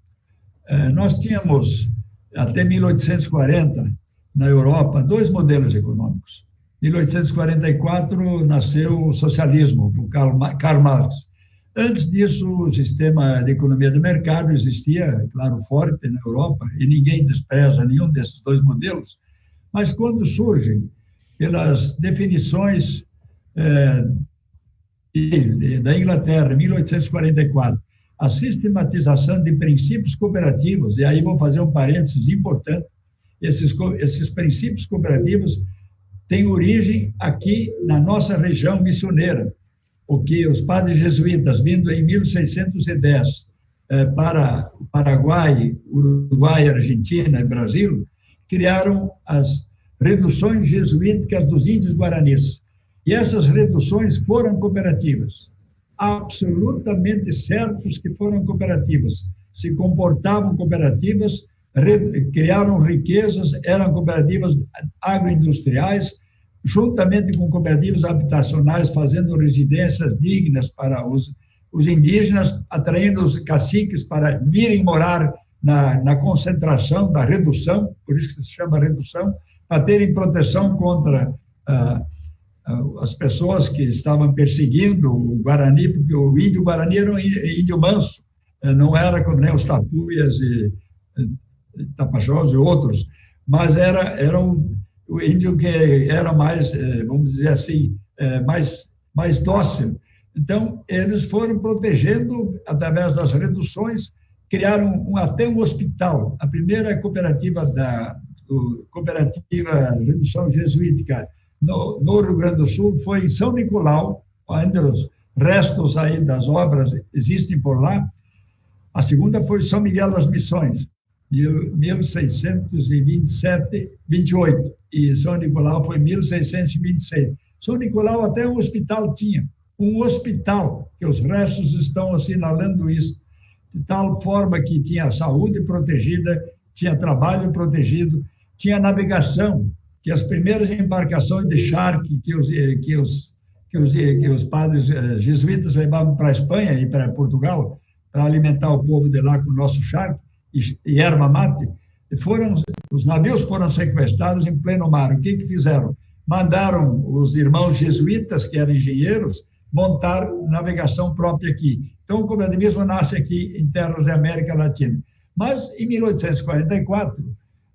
Speaker 11: Nós tínhamos, até 1840, na Europa, 2 modelos econômicos. Em 1844, nasceu o socialismo, por Karl Marx. Antes disso, o sistema de economia de mercado existia, claro, forte na Europa, e ninguém despreza nenhum desses 2 modelos, mas quando surgem, pelas definições da Inglaterra, em 1844, a sistematização de princípios cooperativos, e aí vou fazer um parênteses importante, esses princípios cooperativos têm origem aqui na nossa região missioneira, o que os padres jesuítas, vindo em 1610 para o Paraguai, Uruguai, Argentina e Brasil, criaram as reduções jesuíticas dos índios guaranis. E essas reduções foram cooperativas. Absolutamente certos que foram cooperativas. Se comportavam cooperativas, criaram riquezas, eram cooperativas agroindustriais, juntamente com cooperativas habitacionais, fazendo residências dignas para os indígenas, atraindo os caciques para virem morar na concentração da redução, por isso que se chama redução, para terem proteção contra as pessoas que estavam perseguindo o Guarani, porque o índio Guarani era um índio manso, não era como nem os tapuias e tapajós e outros, mas era o índio que era mais, vamos dizer assim, mais dócil. Então, eles foram protegendo, através das reduções, criaram até um hospital. A primeira cooperativa cooperativa Redução Jesuítica no Rio Grande do Sul foi em São Nicolau, ainda os restos aí das obras existem por lá. A segunda foi São Miguel das Missões, em 1628, e São Nicolau foi em 1626. São Nicolau até um hospital tinha, um hospital, que os restos estão assinalando isso, de tal forma que tinha saúde protegida, tinha trabalho protegido, tinha navegação, que as primeiras embarcações de charque que os padres jesuítas levavam para a Espanha e para Portugal, para alimentar o povo de lá com o nosso charque e erva mate, os navios foram sequestrados em pleno mar. O que fizeram? Mandaram os irmãos jesuítas, que eram engenheiros, montar navegação própria aqui. Então, o cooperativismo nasce aqui em terras da América Latina. Mas, em 1844,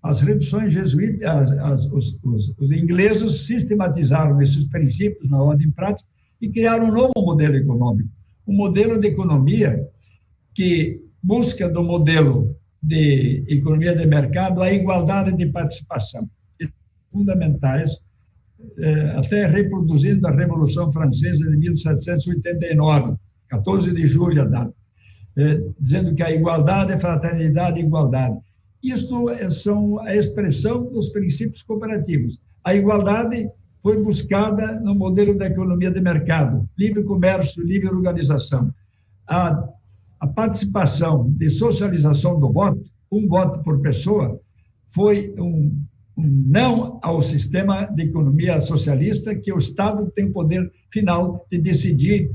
Speaker 11: as reduções jesuítas, os ingleses sistematizaram esses princípios na ordem prática e criaram um novo modelo econômico. Um modelo de economia que busca do modelo de economia de mercado a igualdade de participação, fundamentais, até reproduzindo a Revolução Francesa de 1789, 14 de julho a data, dizendo que a igualdade é fraternidade e igualdade. Isto são a expressão dos princípios cooperativos. A igualdade foi buscada no modelo da economia de mercado, livre comércio, livre organização. A participação de socialização do voto, um voto por pessoa, foi um não ao sistema de economia socialista, que o Estado tem o poder final de decidir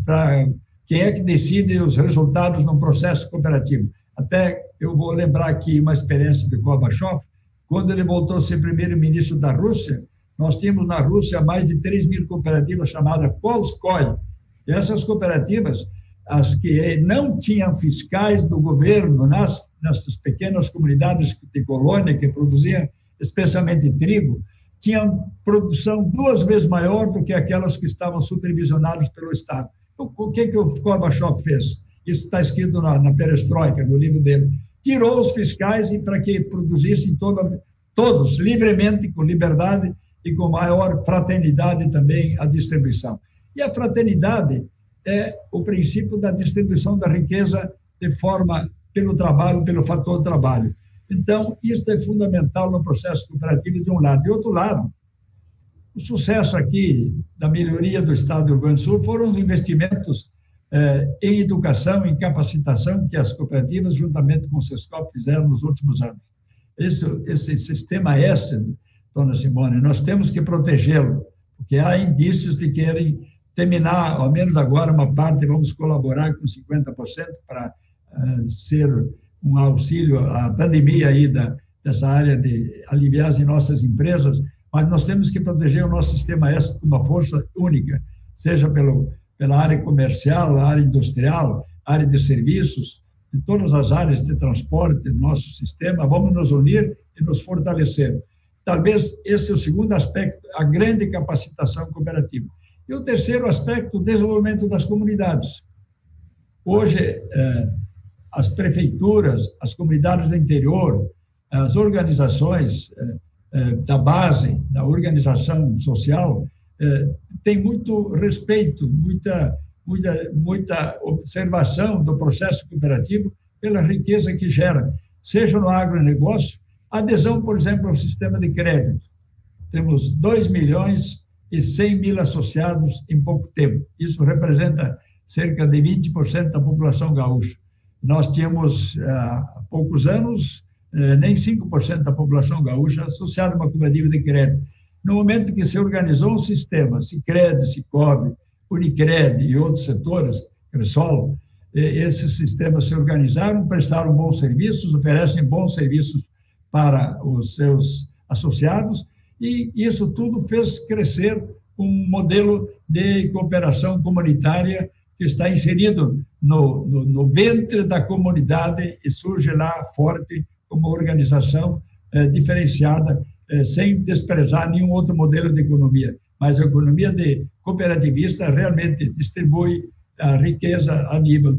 Speaker 11: para quem é que decide os resultados num processo cooperativo. Até eu vou lembrar aqui uma experiência de Gorbachev, quando ele voltou a ser primeiro-ministro da Rússia, nós tínhamos na Rússia mais de 3.000 cooperativas chamadas Kolskoy. E essas cooperativas, as que não tinham fiscais do governo nessas pequenas comunidades de colônia que produziam especialmente trigo, tinham produção 2 vezes maior do que aquelas que estavam supervisionadas pelo Estado. Então, o que o Gorbachev fez? Isso está escrito na Perestroika, no livro dele. Tirou os fiscais para que produzissem todos livremente, com liberdade e com maior fraternidade também a distribuição. E a fraternidade é o princípio da distribuição da riqueza de forma pelo trabalho, pelo fator trabalho. Então, isso é fundamental no processo cooperativo de um lado. De outro lado, o sucesso aqui da melhoria do Estado do Rio Grande do Sul foram os investimentos em educação, em capacitação que as cooperativas, juntamente com o SESCOP, fizeram nos últimos anos. Esse sistema S, dona Simone, nós temos que protegê-lo, porque há indícios de querem terminar, ao menos agora, uma parte, vamos colaborar com 50% para ser um auxílio à pandemia aí dessa área de aliviar as nossas empresas, mas nós temos que proteger o nosso sistema S com uma força única, seja pela área comercial, a área industrial, a área de serviços, em todas as áreas de transporte do nosso sistema. Vamos nos unir e nos fortalecer. Talvez esse é o segundo aspecto, a grande capacitação cooperativa. E o terceiro aspecto, o desenvolvimento das comunidades. Hoje, as prefeituras, as comunidades do interior, as organizações da base, da organização social, têm muito respeito, muita observação do processo cooperativo pela riqueza que gera, seja no agronegócio, adesão, por exemplo, ao sistema de crédito. Temos 2.100.000 associados em pouco tempo. Isso representa cerca de 20% da população gaúcha. Nós tínhamos, há poucos anos, nem 5% da população gaúcha associada a uma cooperativa de crédito. No momento que se organizou um sistema, Sicredi, Sicob, Unicred e outros setores, Cressol, esses sistemas se organizaram, prestaram bons serviços, oferecem bons serviços para os seus associados, e isso tudo fez crescer um modelo de cooperação comunitária que está inserido no ventre da comunidade e surge lá forte como organização diferenciada, sem desprezar nenhum outro modelo de economia. Mas a economia cooperativista realmente distribui a riqueza a nível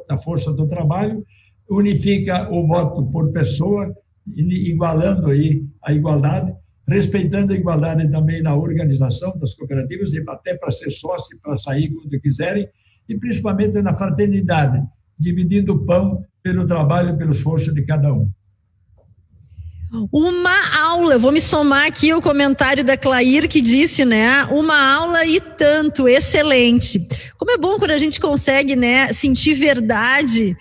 Speaker 11: da força do trabalho, unifica o voto por pessoa, igualando aí a igualdade, respeitando a igualdade também na organização das cooperativas, e até para ser sócio, para sair quando quiserem, e principalmente na fraternidade, dividindo o pão pelo trabalho e pelo esforço de cada um.
Speaker 10: Uma aula, eu vou me somar aqui ao comentário da Clair, que disse, né, uma aula e tanto, excelente. Como é bom quando a gente consegue, né, sentir verdade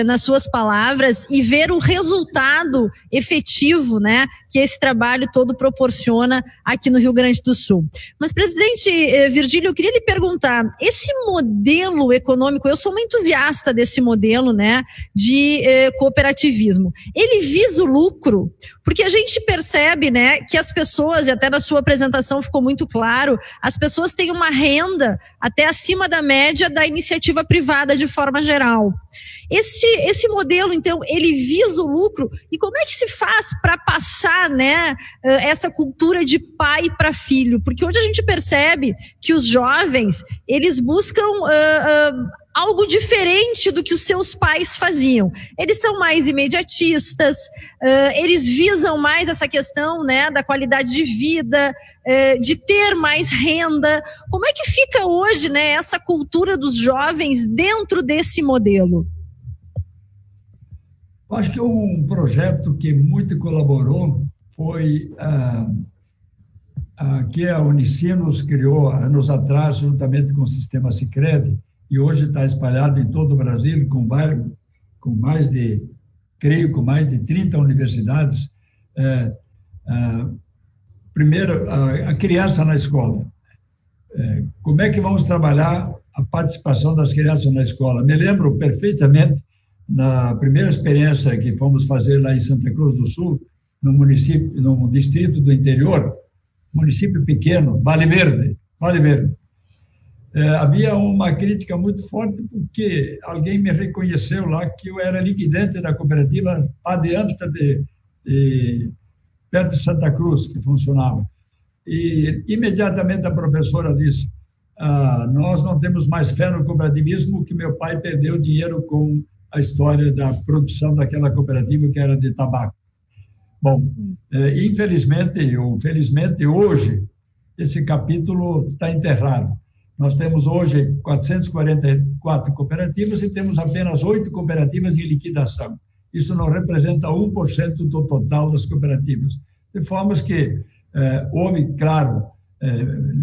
Speaker 10: nas suas palavras e ver o resultado efetivo, né, que esse trabalho todo proporciona aqui no Rio Grande do Sul. Mas, presidente Virgílio, eu queria lhe perguntar, esse modelo econômico, eu sou uma entusiasta desse modelo, né, de cooperativismo, ele visa o lucro? Porque a gente percebe, né, que as pessoas, e até na sua apresentação ficou muito claro, as pessoas têm uma renda até acima da média da iniciativa privada de forma geral. Esse modelo, então, ele visa o lucro, e como é que se faz para passar, né, essa cultura de pai para filho? Porque hoje a gente percebe que os jovens, eles buscam algo diferente do que os seus pais faziam. Eles são mais imediatistas, eles visam mais essa questão, né, da qualidade de vida, de ter mais renda. Como é que fica hoje, né, essa cultura dos jovens dentro desse modelo?
Speaker 11: Eu acho que um projeto que muito colaborou foi que a Unicinos criou anos atrás, juntamente com o Sistema Sicredi, e hoje está espalhado em todo o Brasil, com mais de 30 universidades. Primeiro, a criança na escola. Como é que vamos trabalhar a participação das crianças na escola? Me lembro perfeitamente, na primeira experiência que fomos fazer lá em Santa Cruz do Sul, num distrito do interior, município pequeno, Vale Verde. Havia uma crítica muito forte porque alguém me reconheceu lá que eu era liquidante da cooperativa adiante perto de Santa Cruz, que funcionava. E imediatamente a professora disse: nós não temos mais fé no cooperativismo, que meu pai perdeu dinheiro com a história da produção daquela cooperativa que era de tabaco. Bom, infelizmente ou felizmente, hoje, esse capítulo está enterrado. Nós temos hoje 444 cooperativas e temos apenas 8 cooperativas em liquidação. Isso não representa 1% do total das cooperativas. De forma que houve, claro,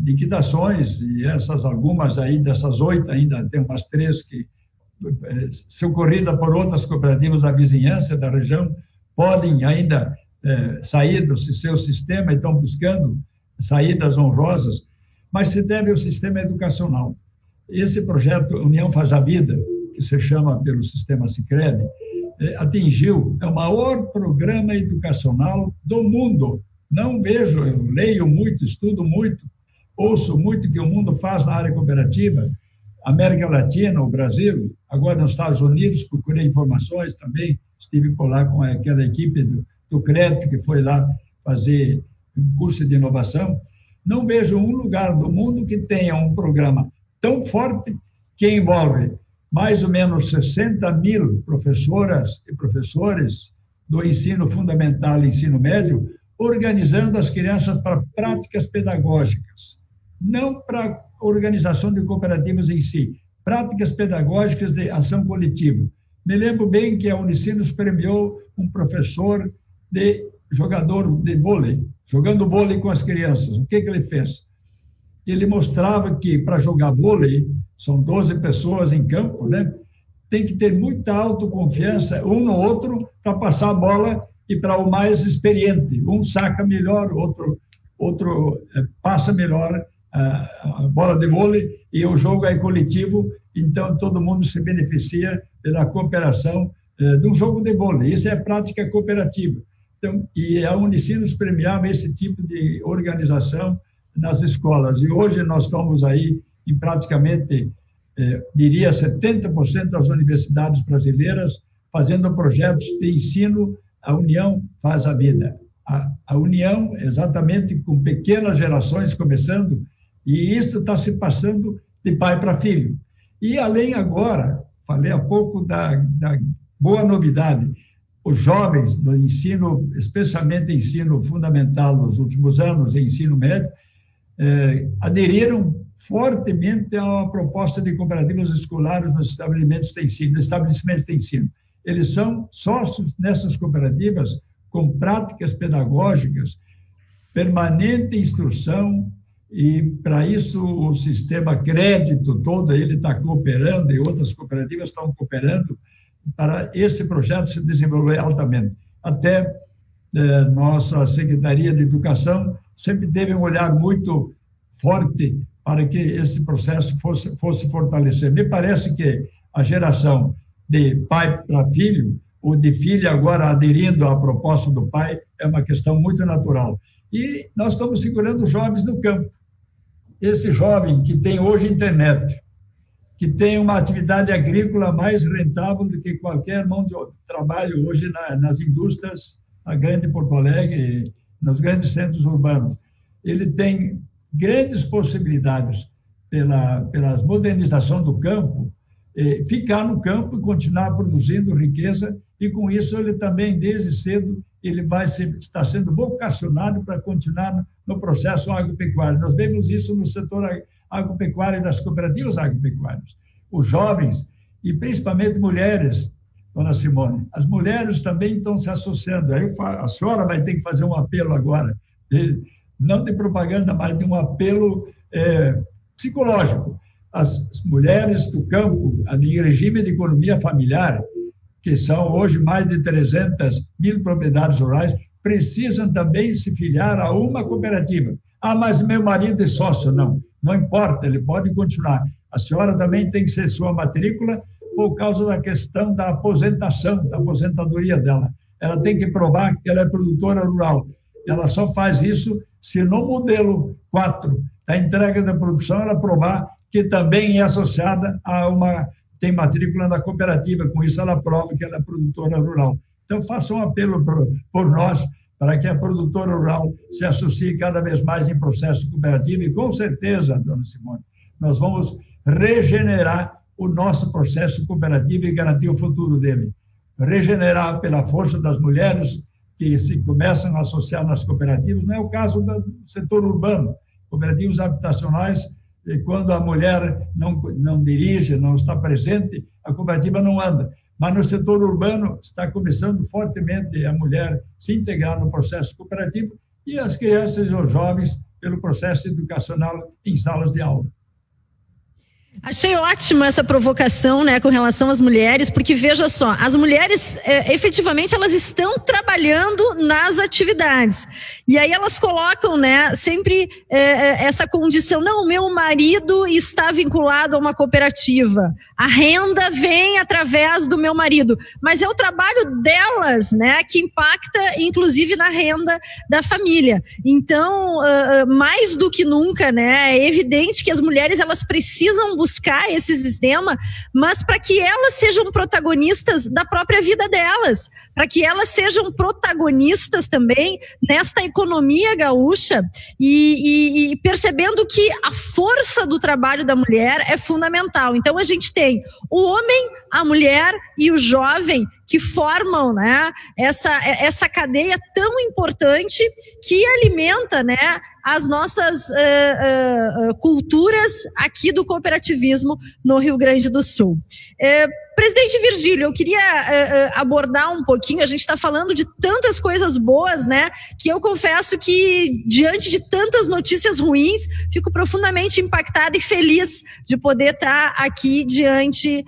Speaker 11: liquidações, e algumas aí, dessas 8 ainda tem umas 3 que, socorridas por outras cooperativas da vizinhança, da região, podem ainda sair do seu sistema e estão buscando saídas honrosas, mas se deve ao sistema educacional. Esse projeto União Faz a Vida, que se chama pelo Sistema Sicredi, atingiu o maior programa educacional do mundo. Não vejo, eu leio muito, estudo muito, ouço muito que o mundo faz na área cooperativa, América Latina, o Brasil, agora nos Estados Unidos, procurei informações também, estive por lá com aquela equipe do crédito que foi lá fazer um curso de inovação. Não vejo um lugar do mundo que tenha um programa tão forte que envolve mais ou menos 60 mil professoras e professores do ensino fundamental e ensino médio, organizando as crianças para práticas pedagógicas, não para organização de cooperativas em si, práticas pedagógicas de ação coletiva. Me lembro bem que a Unicinos premiou um professor jogador de vôlei, jogando vôlei com as crianças. O que ele fez? Ele mostrava que para jogar vôlei, são 12 pessoas em campo, né? Tem que ter muita autoconfiança um no outro para passar a bola e para o mais experiente. Um saca melhor, outro passa melhor a bola de vôlei, e o jogo é coletivo, então todo mundo se beneficia pela cooperação de um jogo de vôlei. Isso é prática cooperativa. Então, e a Unicinos premiava esse tipo de organização nas escolas. E hoje nós estamos aí em praticamente, diria, 70% das universidades brasileiras fazendo projetos de ensino. A União Faz a Vida. A União, exatamente, com pequenas gerações começando, e isso está se passando de pai para filho. E além agora, falei há pouco da boa novidade, os jovens do ensino, especialmente ensino fundamental nos últimos anos, e ensino médio, aderiram fortemente a uma proposta de cooperativas escolares nos estabelecimentos de ensino. Eles são sócios nessas cooperativas com práticas pedagógicas, permanente instrução, e para isso o sistema crédito todo ele está cooperando, e outras cooperativas estão cooperando para esse projeto se desenvolver altamente. Até nossa Secretaria de Educação sempre teve um olhar muito forte para que esse processo fosse fortalecer. Me parece que a geração de pai para filho, ou de filho agora aderindo à proposta do pai, é uma questão muito natural. E nós estamos segurando os jovens no campo. Esse jovem que tem hoje internet, que tem uma atividade agrícola mais rentável do que qualquer mão de trabalho hoje nas indústrias, na grande Porto Alegre, nos grandes centros urbanos. Ele tem grandes possibilidades pela modernização do campo, ficar no campo e continuar produzindo riqueza, e com isso ele também, desde cedo, ele está sendo vocacionado para continuar no processo agropecuário. Nós vemos isso no setor agropecuário e das cooperativas agropecuárias. Os jovens, e principalmente mulheres, dona Simone, as mulheres também estão se associando. Aí a senhora vai ter que fazer um apelo agora, não de propaganda, mas de um apelo psicológico. As mulheres do campo, em regime de economia familiar, que são hoje mais de 300 mil propriedades rurais, precisam também se filiar a uma cooperativa. Ah, mas meu marido é sócio. Não importa, ele pode continuar. A senhora também tem que ser sua matrícula por causa da questão da aposentação, da aposentadoria dela. Ela tem que provar que ela é produtora rural. Ela só faz isso se no modelo 4 da entrega da produção ela provar que também é associada a tem matrícula na cooperativa. Com isso ela prova que ela é produtora rural. Então faça um apelo por nós para que a produtora rural se associe cada vez mais em processo cooperativo, e com certeza, dona Simone, nós vamos regenerar o nosso processo cooperativo e garantir o futuro dele. Regenerar pela força das mulheres que se começam a associar nas cooperativas. Não é o caso do setor urbano. Cooperativas habitacionais, quando a mulher não dirige, não está presente, a cooperativa não anda. Mas no setor urbano está começando fortemente a mulher se integrar no processo cooperativo, e as crianças e os jovens pelo processo educacional em salas de aula.
Speaker 10: Achei ótima essa provocação, né, com relação às mulheres, porque veja só, as mulheres efetivamente elas estão trabalhando nas atividades, e aí elas colocam, né, sempre essa condição: não, meu marido está vinculado a uma cooperativa, a renda vem através do meu marido, mas é o trabalho delas, né, que impacta inclusive na renda da família. Então, mais do que nunca, né, é evidente que as mulheres elas precisam buscar esse sistema, mas para que elas sejam protagonistas da própria vida delas, para que elas sejam protagonistas também nesta economia gaúcha, e percebendo que a força do trabalho da mulher é fundamental. Então a gente tem o homem, a mulher e o jovem que formam, né, essa cadeia tão importante que alimenta, né, as nossas culturas aqui do cooperativismo no Rio Grande do Sul. Presidente Virgílio, eu queria abordar um pouquinho, a gente está falando de tantas coisas boas, né, que eu confesso que, diante de tantas notícias ruins, fico profundamente impactada e feliz de poder estar aqui diante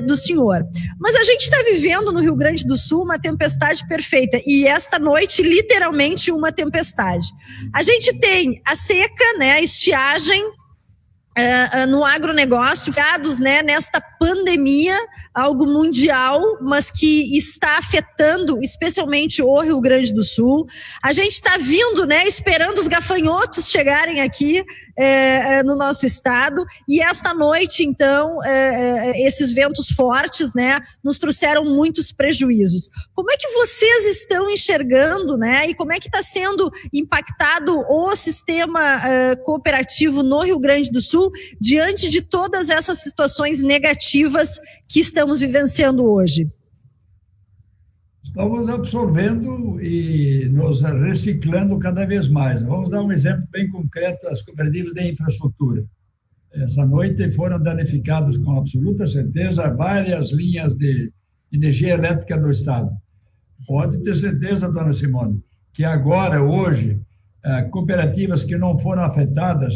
Speaker 10: do senhor. Mas a gente está vivendo no Rio Grande do Sul uma tempestade perfeita, e esta noite, literalmente, uma tempestade. A gente tem a seca, né, a estiagem, no agronegócio, dados, né, nesta pandemia, algo mundial, mas que está afetando especialmente o Rio Grande do Sul. A gente está vindo, né, esperando os gafanhotos chegarem aqui no nosso estado, e esta noite, então, esses ventos fortes, né, nos trouxeram muitos prejuízos. Como é que vocês estão enxergando, né, e como é que está sendo impactado o sistema cooperativo no Rio Grande do Sul diante de todas essas situações negativas que estamos vivenciando hoje?
Speaker 11: Estamos absorvendo e nos reciclando cada vez mais. Vamos dar um exemplo bem concreto: as cooperativas de infraestrutura. Essa noite foram danificadas, com absoluta certeza, várias linhas de energia elétrica do Estado. Pode ter certeza, dona Simone, que agora, hoje, cooperativas que não foram afetadas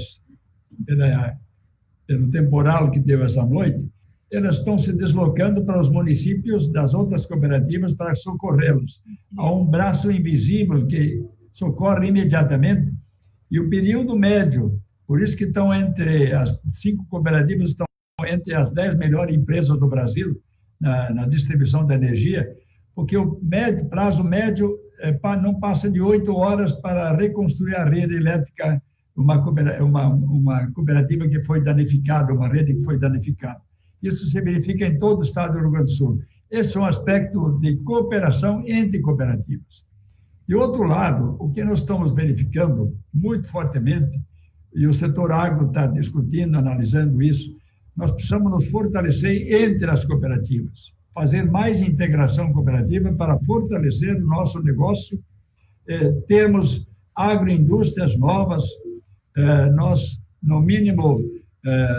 Speaker 11: pelo temporal que deu essa noite, elas estão se deslocando para os municípios das outras cooperativas para socorrê-los. Há um braço invisível que socorre imediatamente, e o período médio, por isso que estão entre as 5 cooperativas, estão entre as 10 melhores empresas do Brasil na distribuição da energia, porque o prazo médio não passa de 8 horas para reconstruir a rede elétrica, uma cooperativa que foi danificada, uma rede que foi danificada. Isso se verifica em todo o estado do Rio Grande do Sul. Esse é um aspecto de cooperação entre cooperativas. De outro lado, o que nós estamos verificando muito fortemente, e o setor agro está discutindo, analisando isso, nós precisamos nos fortalecer entre as cooperativas, fazer mais integração cooperativa para fortalecer o nosso negócio, termos agroindústrias novas. Nós, no mínimo,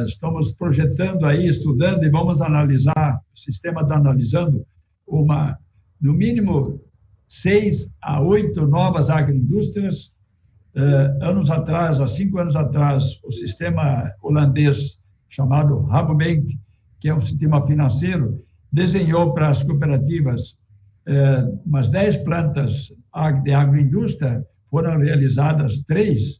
Speaker 11: estamos projetando aí, estudando e vamos analisar, o sistema está analisando no mínimo 6 a 8 novas agroindústrias. Anos atrás, há 5 anos atrás, o sistema holandês chamado Rabobank, que é um sistema financeiro, desenhou para as cooperativas umas 10 plantas de agroindústria, foram realizadas 3,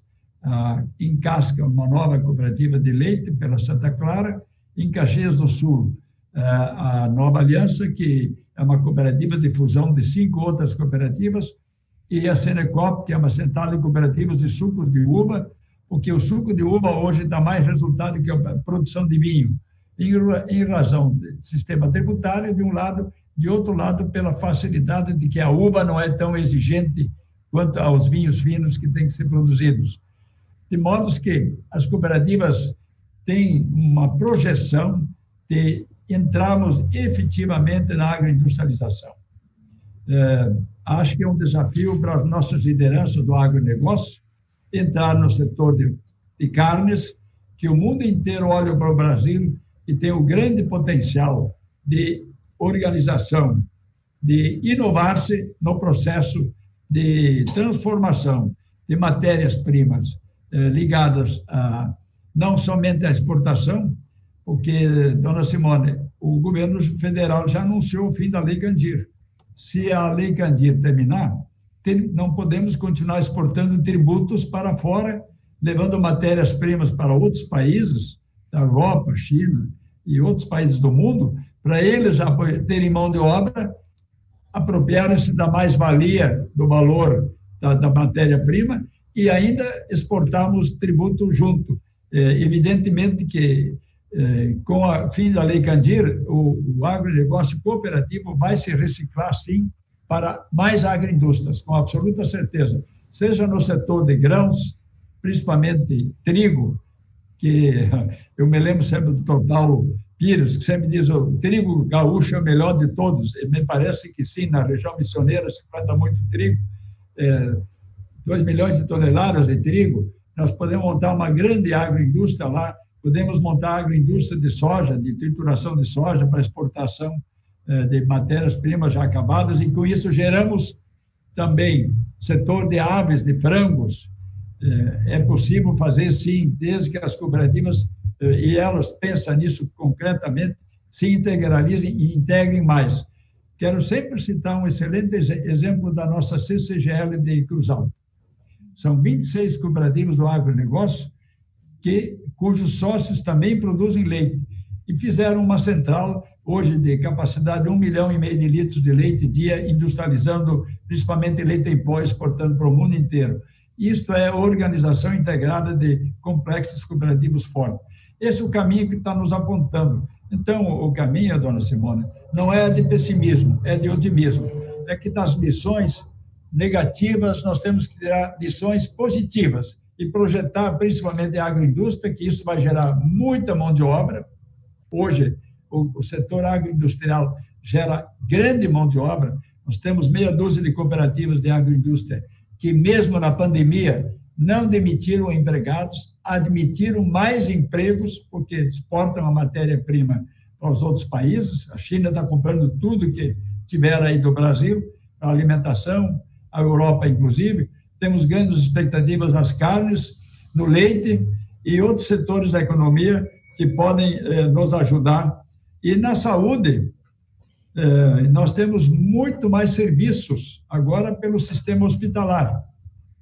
Speaker 11: em Casca, uma nova cooperativa de leite pela Santa Clara, em Caxias do Sul, a Nova Aliança, que é uma cooperativa de fusão de 5 outras cooperativas, e a Senecop, que é uma central de cooperativas de sucos de uva, porque o suco de uva hoje dá mais resultado que a produção de vinho, em razão do sistema tributário, de um lado, de outro lado, pela facilidade de que a uva não é tão exigente quanto aos vinhos finos que têm que ser produzidos. De modo que as cooperativas têm uma projeção de entrarmos efetivamente na agroindustrialização. Acho que é um desafio para as nossas lideranças do agronegócio entrar no setor de carnes, que o mundo inteiro olha para o Brasil e tem um grande potencial de organização, de inovar-se no processo de transformação de matérias-primas ligadas não somente à exportação, porque, dona Simone, o governo federal já anunciou o fim da Lei Candir. Se a Lei Candir terminar, não podemos continuar exportando tributos para fora, levando matérias-primas para outros países, da Europa, China e outros países do mundo, para eles já terem mão de obra, apropriarem-se da mais-valia, do valor da matéria-prima, e ainda exportarmos tributo junto. Evidentemente que, com o fim da Lei Candir, o agronegócio cooperativo vai se reciclar, sim, para mais agroindústrias, com absoluta certeza. Seja no setor de grãos, principalmente trigo, que eu me lembro sempre do Dr. Paulo Pires, que sempre diz o trigo gaúcho é o melhor de todos. E me parece que sim, na região missioneira se planta muito trigo, 2 milhões de toneladas de trigo. Nós podemos montar uma grande agroindústria lá, podemos montar agroindústria de soja, de trituração de soja para exportação de matérias-primas já acabadas, e com isso geramos também setor de aves, de frangos. É possível fazer, sim, desde que as cooperativas, e elas pensam nisso concretamente, se integralizem e integrem mais. Quero sempre citar um excelente exemplo da nossa CCGL de Cruz Alta. São 26 cooperativas do agronegócio cujos sócios também produzem leite, e fizeram uma central hoje de capacidade de 1,5 milhão de litros de leite dia, industrializando principalmente leite em pó, exportando para o mundo inteiro. Isto é organização integrada de complexos cooperativos fortes. Esse é o caminho que está nos apontando. Então, o caminho, dona Simone, não é de pessimismo, é de otimismo. É que das lições negativas nós temos que tirar lições positivas e projetar principalmente a agroindústria, que isso vai gerar muita mão de obra. Hoje, o setor agroindustrial gera grande mão de obra. Nós temos meia dúzia de cooperativas de agroindústria que, mesmo na pandemia, não demitiram empregados, admitiram mais empregos, porque exportam a matéria-prima para os outros países. A China está comprando tudo que tiver aí do Brasil, para alimentação, a Europa, inclusive. Temos grandes expectativas nas carnes, no leite e outros setores da economia que podem nos ajudar. E na saúde, nós temos muito mais serviços agora pelo sistema hospitalar.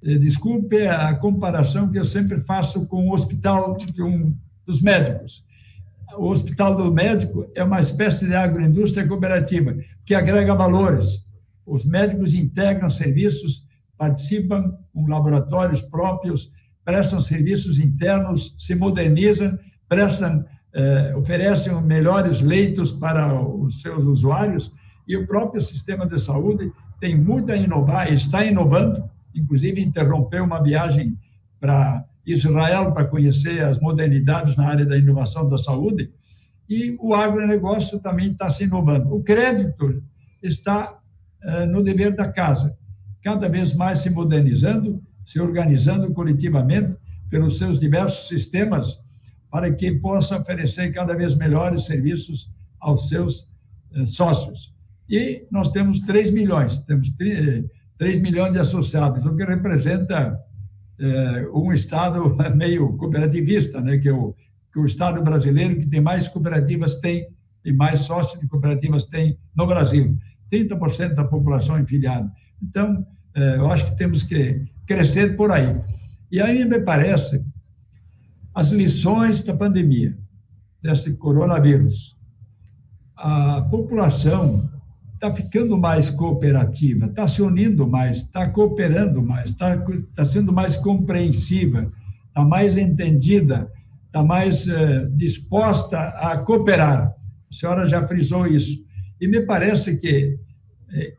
Speaker 11: Desculpe a comparação que eu sempre faço com o hospital dos médicos. O hospital do médico é uma espécie de agroindústria cooperativa que agrega valores. Os médicos integram serviços, participam com laboratórios próprios, prestam serviços internos, se modernizam, oferecem melhores leitos para os seus usuários, e o próprio sistema de saúde tem muito a inovar, está inovando, inclusive interrompeu uma viagem para Israel para conhecer as modernidades na área da inovação da saúde, e o agronegócio também está se inovando. O crédito está no dever da casa, cada vez mais se modernizando, se organizando coletivamente pelos seus diversos sistemas para que possa oferecer cada vez melhores serviços aos seus sócios. E nós temos 3 milhões, temos 3 milhões de associados, o que representa um Estado meio cooperativista, né? que o Estado brasileiro que tem mais cooperativas tem, e mais sócios de cooperativas tem no Brasil. 30% da população é filiada. Então, eu acho que temos que crescer por aí. E aí me parece as lições da pandemia, desse coronavírus. A população está ficando mais cooperativa, está se unindo mais, está cooperando mais, está sendo mais compreensiva, está mais entendida, está mais disposta a cooperar. A senhora já frisou isso. E me parece que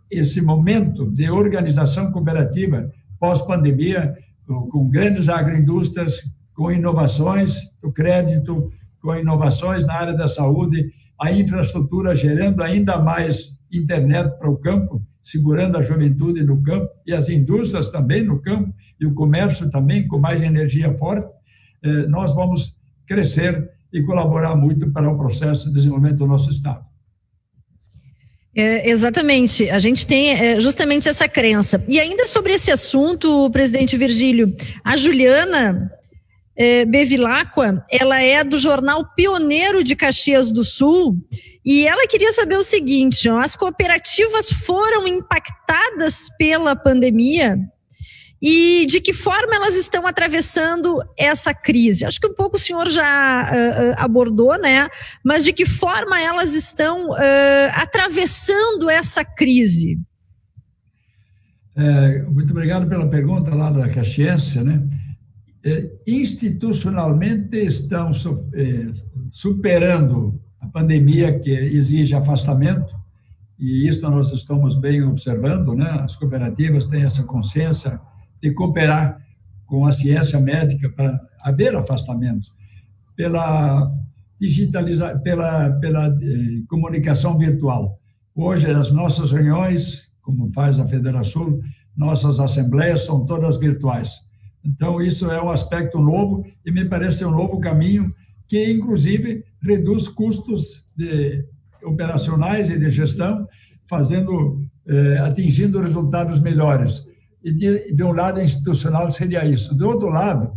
Speaker 11: esse momento de organização cooperativa pós-pandemia, com grandes agroindústrias, com inovações do crédito, com inovações na área da saúde, a infraestrutura gerando ainda mais internet para o campo, segurando a juventude no campo, e as indústrias também no campo, e o comércio também com mais energia forte, nós vamos crescer e colaborar muito para o processo de desenvolvimento do nosso Estado.
Speaker 10: Exatamente, a gente tem justamente essa crença. E ainda sobre esse assunto, presidente Virgílio, a Juliana Bevilacqua, ela é do jornal Pioneiro de Caxias do Sul, e ela queria saber o seguinte: as cooperativas foram impactadas pela pandemia e de que forma elas estão atravessando essa crise? Acho que um pouco o senhor já abordou, né? Mas de que forma elas estão atravessando essa crise?
Speaker 11: Muito obrigado pela pergunta lá da Caxiense, né? Institucionalmente estão superando a pandemia, que exige afastamento, e isso nós estamos bem observando, né? As cooperativas têm essa consciência de cooperar com a ciência médica para haver afastamento. Pela comunicação virtual. Hoje, as nossas reuniões, como faz a Federação, nossas assembleias são todas virtuais. Então, isso é um aspecto novo e me parece um novo caminho que, inclusive, reduz custos operacionais e de gestão, atingindo resultados melhores. E de um lado institucional seria isso. Do outro lado,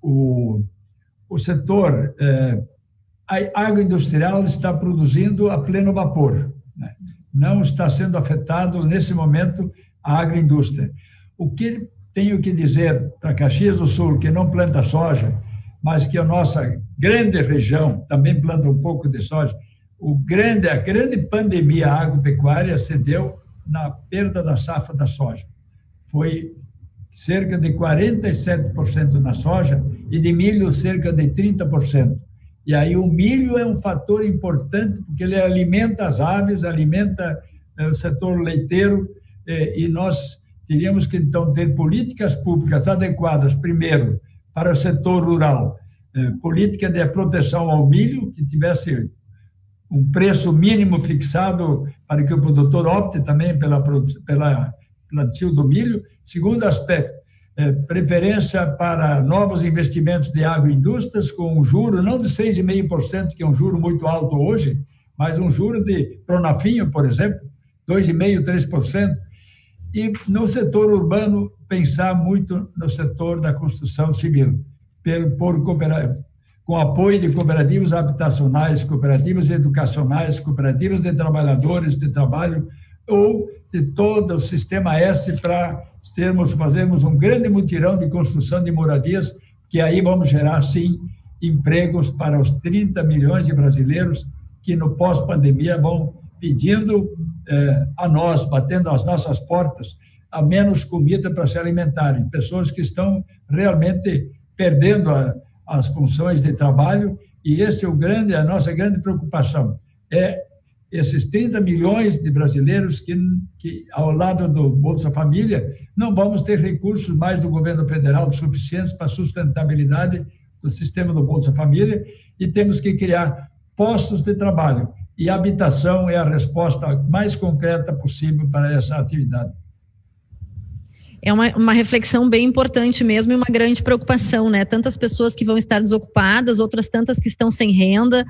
Speaker 11: o setor agroindustrial está produzindo a pleno vapor, né? Não está sendo afetado, nesse momento, a agroindústria. O que tenho que dizer para Caxias do Sul, que não planta soja, mas que a nossa grande região também planta um pouco de soja, a grande pandemia agropecuária se deu na perda da safra da soja. Foi cerca de 47% na soja e de milho cerca de 30%. E aí o milho é um fator importante porque ele alimenta as aves, alimenta o setor leiteiro, e nós teríamos que então ter políticas públicas adequadas, primeiro, para o setor rural, política de proteção ao milho, que tivesse um preço mínimo fixado para que o produtor opte também pela plantio do milho. Segundo aspecto, preferência para novos investimentos de agroindústrias com um juro não de 6,5%, que é um juro muito alto hoje, mas um juro de Pronafinho, por exemplo, 2,5%, 3%. E no setor urbano, pensar muito no setor da construção civil, com apoio de cooperativas habitacionais, cooperativas educacionais, cooperativas de trabalhadores de trabalho, ou de todo o sistema S para fazermos um grande mutirão de construção de moradias, que aí vamos gerar, sim, empregos para os 30 milhões de brasileiros que no pós-pandemia vão pedindo a nós, batendo as nossas portas, a menos comida para se alimentarem. Pessoas que estão realmente perdendo as funções de trabalho, e esse é a nossa grande preocupação. Esses 30 milhões de brasileiros que ao lado do Bolsa Família, não vamos ter recursos mais do governo federal suficientes para a sustentabilidade do sistema do Bolsa Família, e temos que criar postos de trabalho. E a habitação é a resposta mais concreta possível para essa atividade.
Speaker 10: É uma reflexão bem importante mesmo e uma grande preocupação, né? Tantas pessoas que vão estar desocupadas, outras tantas que estão sem renda.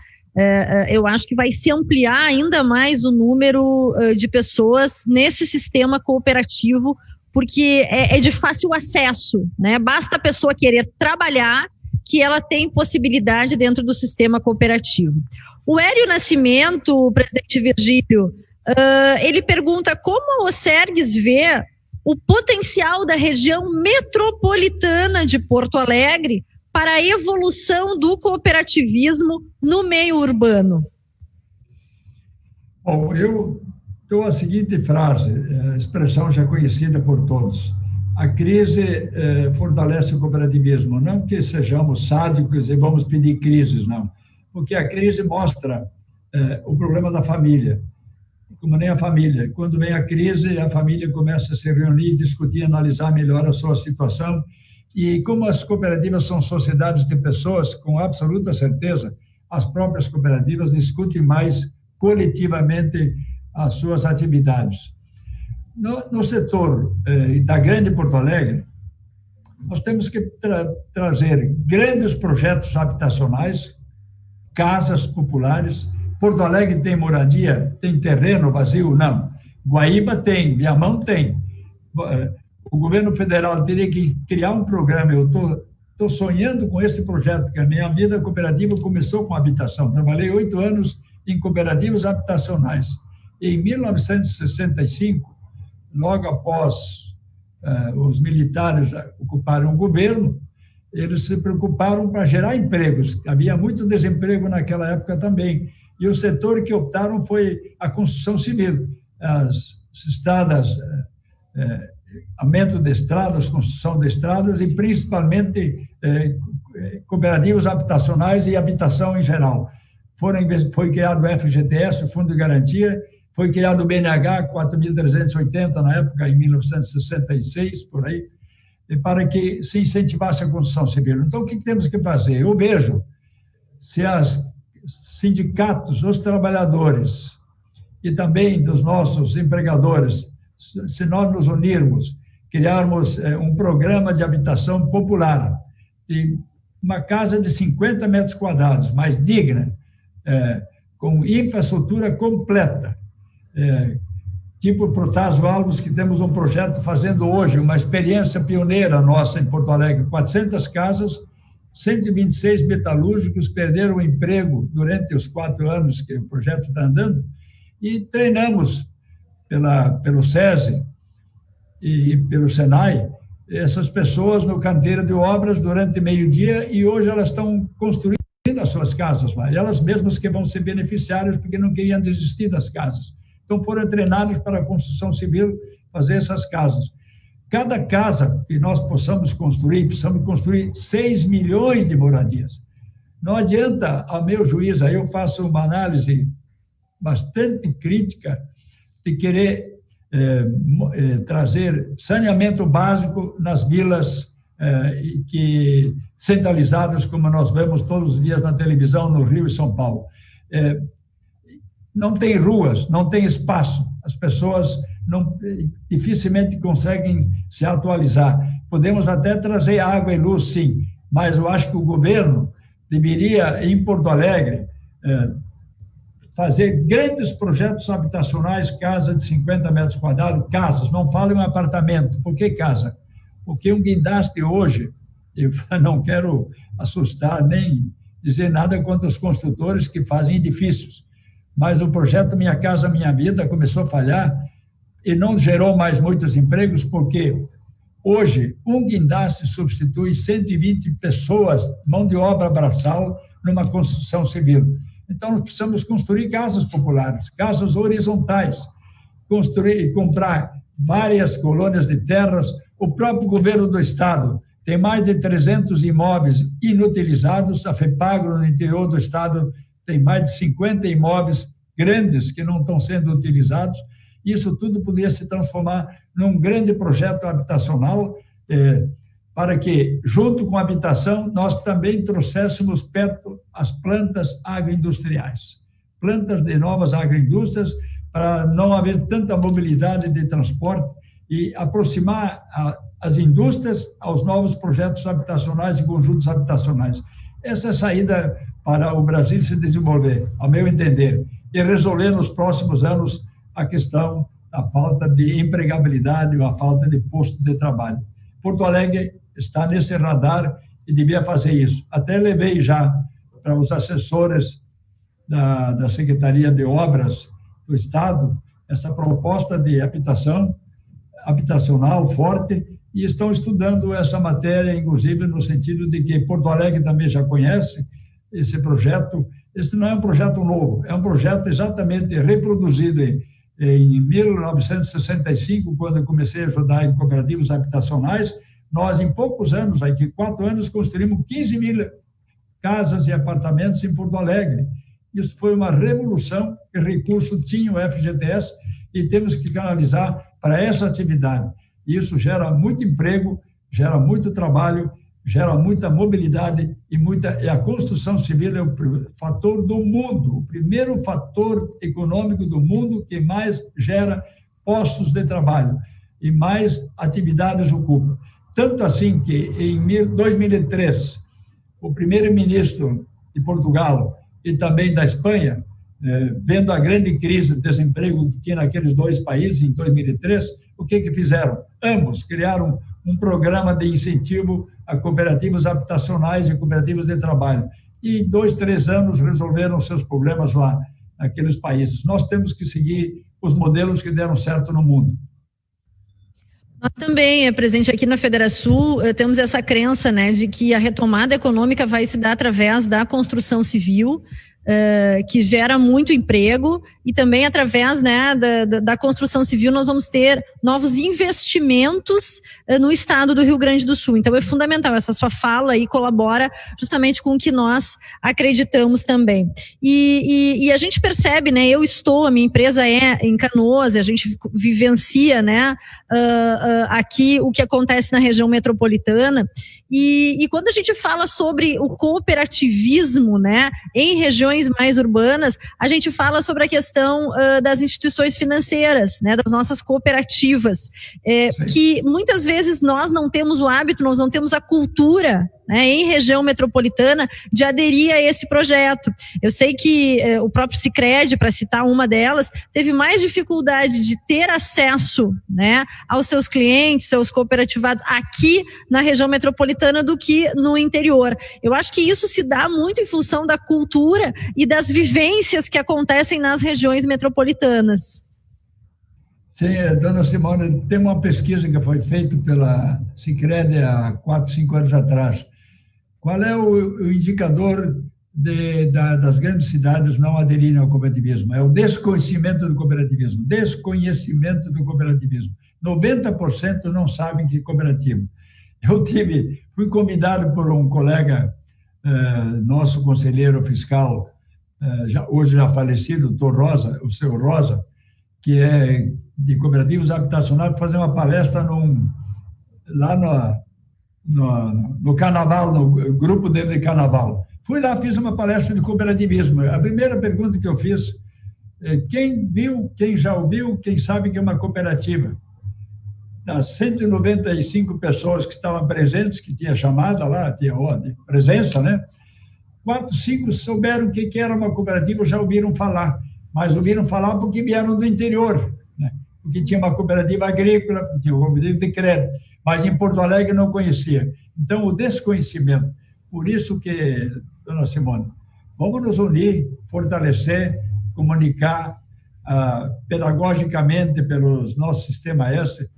Speaker 10: Eu acho que vai se ampliar ainda mais o número de pessoas nesse sistema cooperativo, porque é de fácil acesso, né? Basta a pessoa querer trabalhar, que ela tem possibilidade dentro do sistema cooperativo. O Hélio Nascimento, o presidente Virgílio, ele pergunta como a Osergues vê o potencial da região metropolitana de Porto Alegre para a evolução do cooperativismo no meio urbano.
Speaker 11: Bom, eu dou a seguinte frase, a expressão já conhecida por todos: a crise fortalece o cooperativismo. Não que sejamos sádicos e vamos pedir crises, não. Porque a crise mostra o problema da família. Como nem a família. Quando vem a crise, a família começa a se reunir, discutir, analisar melhor a sua situação. E como as cooperativas são sociedades de pessoas, com absoluta certeza, as próprias cooperativas discutem mais coletivamente as suas atividades. No setor da Grande Porto Alegre, nós temos que trazer grandes projetos habitacionais, casas populares. Porto Alegre tem moradia? Tem terreno vazio? Não. Guaíba tem, Viamão tem. O governo federal teria que criar um programa. Eu estou sonhando com esse projeto, que a minha vida cooperativa começou com habitação. Trabalhei 8 anos em cooperativas habitacionais. Em 1965, logo após os militares ocuparem o governo, eles se preocuparam para gerar empregos. Havia muito desemprego naquela época também. E o setor que optaram foi a construção civil. As estradas, aumento de estradas, construção de estradas e principalmente cooperativas habitacionais e habitação em geral. Foi criado o FGTS, o Fundo de Garantia, foi criado o BNH 4.380 na época, em 1966, por aí, para que se incentivasse a construção civil. Então, o que temos que fazer? Eu vejo, se as sindicatos, os trabalhadores e também dos nossos empregadores, se nós nos unirmos, criarmos um programa de habitação popular, e uma casa de 50 metros quadrados, mais digna, com infraestrutura completa, tipo Protásio Alves, que temos um projeto fazendo hoje, uma experiência pioneira nossa em Porto Alegre, 400 casas, 126 metalúrgicos perderam o emprego durante os 4 anos que o projeto está andando, e treinamos pelo SESI e pelo SENAI essas pessoas no canteiro de obras durante meio-dia, e hoje elas estão construindo as suas casas lá, e elas mesmas que vão ser beneficiárias porque não queriam desistir das casas. Então foram treinadas para a construção civil fazer essas casas. Cada casa que nós possamos construir, precisamos construir 6 milhões de moradias. Não adianta, a meu juízo, aí eu faço uma análise bastante crítica de querer trazer saneamento básico nas vilas centralizadas, como nós vemos todos os dias na televisão, no Rio e São Paulo. Não tem ruas, não tem espaço, as pessoas dificilmente conseguem se atualizar. Podemos até trazer água e luz, sim, mas eu acho que o governo deveria, em Porto Alegre, fazer grandes projetos habitacionais, casa de 50 metros quadrados, casas, não falo em apartamento. Por que casa? Porque um guindaste hoje, eu não quero assustar nem dizer nada contra os construtores que fazem edifícios, mas o projeto Minha Casa Minha Vida começou a falhar e não gerou mais muitos empregos, porque hoje um guindaste substitui 120 pessoas, mão de obra braçal, numa construção civil. Então, nós precisamos construir casas populares, casas horizontais, construir e comprar várias colônias de terras. O próprio governo do Estado tem mais de 300 imóveis inutilizados, a FEPAGRO, no interior do Estado, tem mais de 50 imóveis grandes que não estão sendo utilizados. Isso tudo poderia se transformar num grande projeto habitacional para que, junto com a habitação, nós também trouxéssemos perto as plantas agroindustriais, plantas de novas agroindústrias, para não haver tanta mobilidade de transporte e aproximar as indústrias aos novos projetos habitacionais e conjuntos habitacionais. Essa é a saída para o Brasil se desenvolver, ao meu entender, e resolver nos próximos anos a questão da falta de empregabilidade ou a falta de posto de trabalho. Porto Alegre está nesse radar e devia fazer isso. Até levei já para os assessores da Secretaria de Obras do Estado essa proposta de habitacional forte, e estão estudando essa matéria, inclusive no sentido de que Porto Alegre também já conhece esse projeto. Esse não é um projeto novo, é um projeto exatamente reproduzido em 1965, quando eu comecei a ajudar em cooperativas habitacionais. Nós, em poucos anos, aqui 4 anos, construímos 15 mil casas e apartamentos em Porto Alegre. Isso foi uma revolução, que recurso tinha o FGTS e temos que canalizar para essa atividade. Isso gera muito emprego, gera muito trabalho, gera muita mobilidade e a construção civil é o fator do mundo, o primeiro fator econômico do mundo que mais gera postos de trabalho e mais atividades ocupa. Tanto assim que em 2003, o primeiro-ministro de Portugal e também da Espanha, vendo a grande crise de desemprego que tinha naqueles 2 países em 2003, o que fizeram? Ambos criaram um programa de incentivo a cooperativas habitacionais e cooperativas de trabalho. E em 2, 3 anos resolveram seus problemas lá, naqueles países. Nós temos que seguir os modelos que deram certo no mundo.
Speaker 10: Nós também, presente aqui na Federação, temos essa crença, né, de que a retomada econômica vai se dar através da construção civil, que gera muito emprego, e também através, né, da construção civil nós vamos ter novos investimentos no estado do Rio Grande do Sul. Então é fundamental, essa sua fala aí colabora justamente com o que nós acreditamos também. E a gente percebe, né, a minha empresa é em Canoas, a gente vivencia, né, aqui o que acontece na região metropolitana, e quando a gente fala sobre o cooperativismo, né, em regiões mais urbanas, a gente fala sobre a questão das instituições financeiras, né, das nossas cooperativas, que muitas vezes nós não temos o hábito, nós não temos a cultura, né, em região metropolitana, de aderir a esse projeto. Eu sei que o próprio Sicredi, para citar uma delas, teve mais dificuldade de ter acesso, né, aos seus clientes, seus cooperativados aqui na região metropolitana do que no interior. Eu acho que isso se dá muito em função da cultura e das vivências que acontecem nas regiões metropolitanas.
Speaker 11: Sim, dona Simone, tem uma pesquisa que foi feita pela Sicredi há 4, 5 anos atrás. Qual é o indicador das grandes cidades não aderirem ao cooperativismo? É o desconhecimento do cooperativismo. Desconhecimento do cooperativismo. 90% não sabem que é cooperativo. Fui convidado por um colega nosso conselheiro fiscal, hoje já falecido, o seu Rosa, que é de cooperativas habitacionais, para fazer uma palestra lá no Carnaval, no grupo dele de Carnaval. Fui lá, fiz uma palestra de cooperativismo. A primeira pergunta que eu fiz é: quem viu, quem já ouviu, quem sabe que é uma cooperativa? Das 195 pessoas que estavam presentes, que tinha chamada lá, tinha presença, né? 4, 5 souberam o que era uma cooperativa, já ouviram falar, mas ouviram falar porque vieram do interior, né? Porque tinha uma cooperativa agrícola, tinha uma cooperativa de crédito, mas em Porto Alegre não conhecia. Então, o desconhecimento. Por isso que, dona Simone, vamos nos unir, fortalecer, comunicar pedagogicamente pelos nosso sistema S,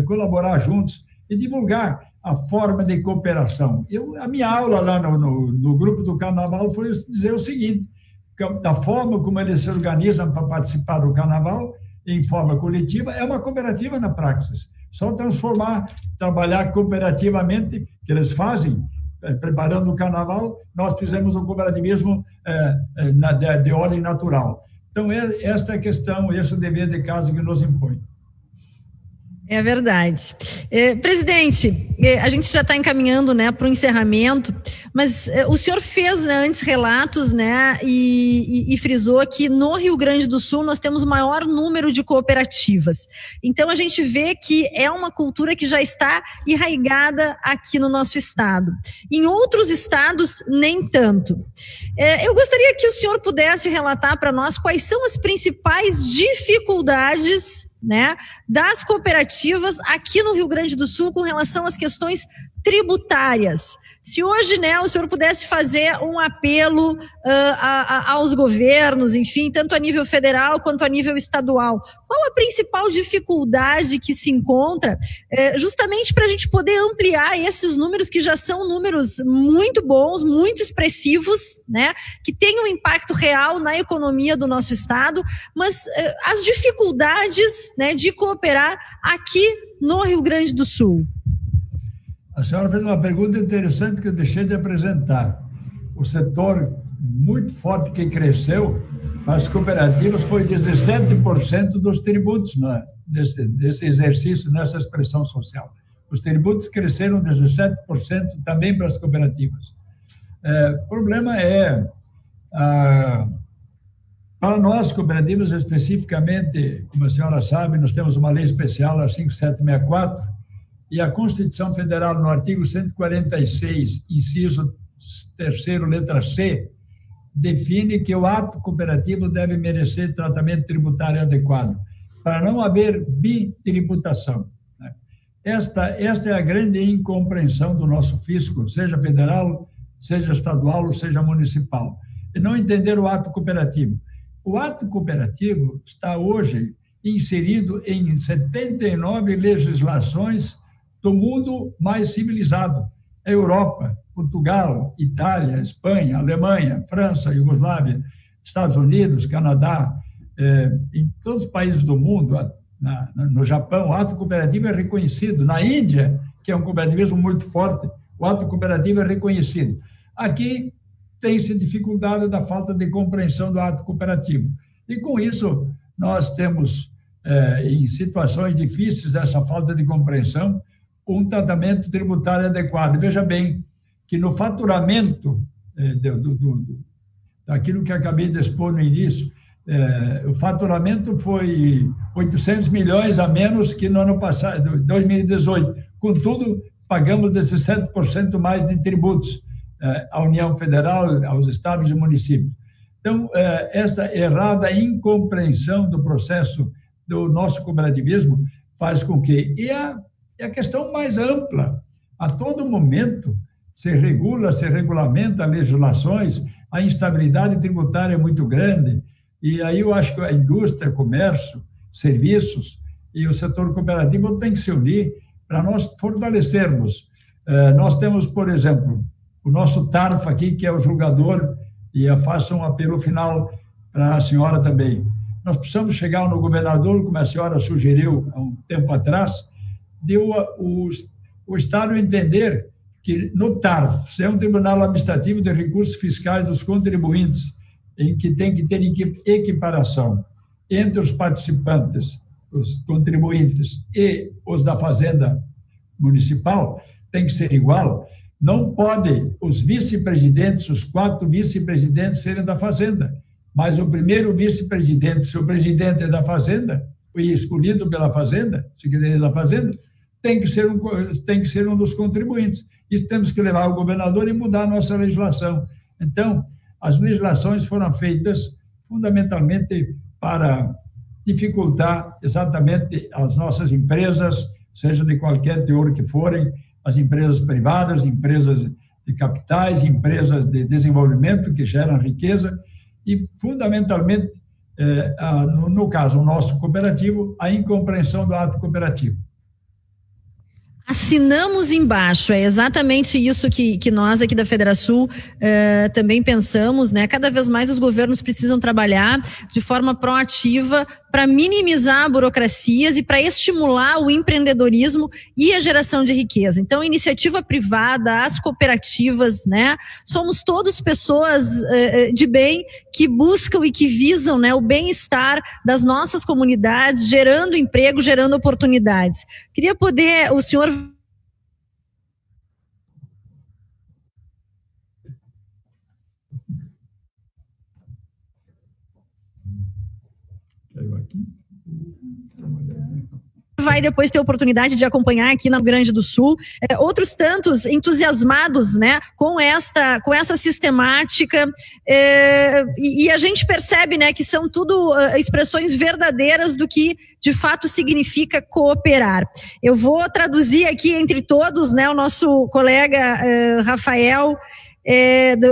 Speaker 11: colaborar juntos e divulgar a forma de cooperação. A minha aula lá no grupo do Carnaval foi dizer o seguinte: da forma como eles se organizam para participar do Carnaval, em forma coletiva, é uma cooperativa na praxis. Só transformar, trabalhar cooperativamente, que eles fazem, preparando o Carnaval, nós fizemos um cooperativismo de ordem natural. Então, esta é a questão, esse é o dever de casa que nos impõe.
Speaker 10: É verdade. Presidente, a gente já está encaminhando, né, para o encerramento, mas o senhor fez, né, antes relatos, né, e frisou que no Rio Grande do Sul nós temos o maior número de cooperativas. Então a gente vê que é uma cultura que já está enraizada aqui no nosso estado. Em outros estados, nem tanto. Eu gostaria que o senhor pudesse relatar para nós quais são as principais dificuldades, né, das cooperativas aqui no Rio Grande do Sul com relação às questões tributárias. Se hoje, né, o senhor pudesse fazer um apelo aos governos, enfim, tanto a nível federal quanto a nível estadual, qual a principal dificuldade que se encontra justamente para a gente poder ampliar esses números que já são números muito bons, muito expressivos, né, que têm um impacto real na economia do nosso estado, mas as dificuldades, né, de cooperar aqui no Rio Grande do Sul?
Speaker 11: A senhora fez uma pergunta interessante que eu deixei de apresentar. O setor muito forte que cresceu, as cooperativas, foi 17% dos tributos, né, desse exercício, nessa expressão social. Os tributos cresceram 17% também para as cooperativas. O problema para nós, cooperativas especificamente, como a senhora sabe, nós temos uma lei especial, a 5764, e a Constituição Federal, no artigo 146, inciso 3º, letra C, define que o ato cooperativo deve merecer tratamento tributário adequado, para não haver bitributação. Esta é a grande incompreensão do nosso fisco, seja federal, seja estadual ou seja municipal, e não entender o ato cooperativo. O ato cooperativo está hoje inserido em 79 legislações do mundo mais civilizado. A Europa, Portugal, Itália, Espanha, Alemanha, França, Iugoslávia, Estados Unidos, Canadá, em todos os países do mundo, no Japão, o ato cooperativo é reconhecido. Na Índia, que é um cooperativismo muito forte, o ato cooperativo é reconhecido. Aqui tem-se dificuldade da falta de compreensão do ato cooperativo. E com isso, nós temos, em situações difíceis, essa falta de compreensão, um tratamento tributário adequado. Veja bem que no faturamento daquilo que acabei de expor no início, o faturamento foi 800 milhões a menos que no ano passado, 2018. Contudo, pagamos 17% mais de tributos à União Federal, aos estados e municípios. Então, essa errada incompreensão do processo do nosso cooperativismo faz com que... E a questão mais ampla, a todo momento se regula, se regulamenta legislações, a instabilidade tributária é muito grande, e aí eu acho que a indústria, comércio, serviços e o setor cooperativo tem que se unir para nós fortalecermos. Nós temos, por exemplo, o nosso TARF aqui, que é o julgador, e eu faço um apelo final para a senhora também. Nós precisamos chegar no governador, como a senhora sugeriu há um tempo atrás, de o Estado entender que no TARF, é um Tribunal Administrativo de Recursos Fiscais dos Contribuintes, em que tem que ter equiparação entre os participantes, os contribuintes e os da Fazenda Municipal, tem que ser igual. Não pode os vice-presidentes, os 4 vice-presidentes serem da Fazenda, mas o primeiro vice-presidente, se o presidente é da Fazenda, e escolhido pela Fazenda, Secretaria da Fazenda, tem que ser um dos contribuintes. Isso temos que levar ao governador e mudar a nossa legislação. Então, as legislações foram feitas fundamentalmente para dificultar exatamente as nossas empresas, seja de qualquer teor que forem, as empresas privadas, empresas de capitais, empresas de desenvolvimento que geram riqueza e, fundamentalmente, no caso, o nosso cooperativo, a incompreensão do ato cooperativo.
Speaker 10: Assinamos embaixo, é exatamente isso que nós aqui da Federação também pensamos, né? Cada vez mais os governos precisam trabalhar de forma proativa para minimizar burocracias e para estimular o empreendedorismo e a geração de riqueza. Então, a iniciativa privada, as cooperativas, né? Somos todos pessoas de bem que buscam e que visam, né, o bem-estar das nossas comunidades, gerando emprego, gerando oportunidades. Queria poder, o senhor... Vai depois ter a oportunidade de acompanhar aqui no Rio Grande do Sul outros tantos entusiasmados, né, com essa sistemática, e a gente percebe, né, que são tudo expressões verdadeiras do que de fato significa cooperar. Eu vou traduzir aqui entre todos, né, o nosso colega Rafael,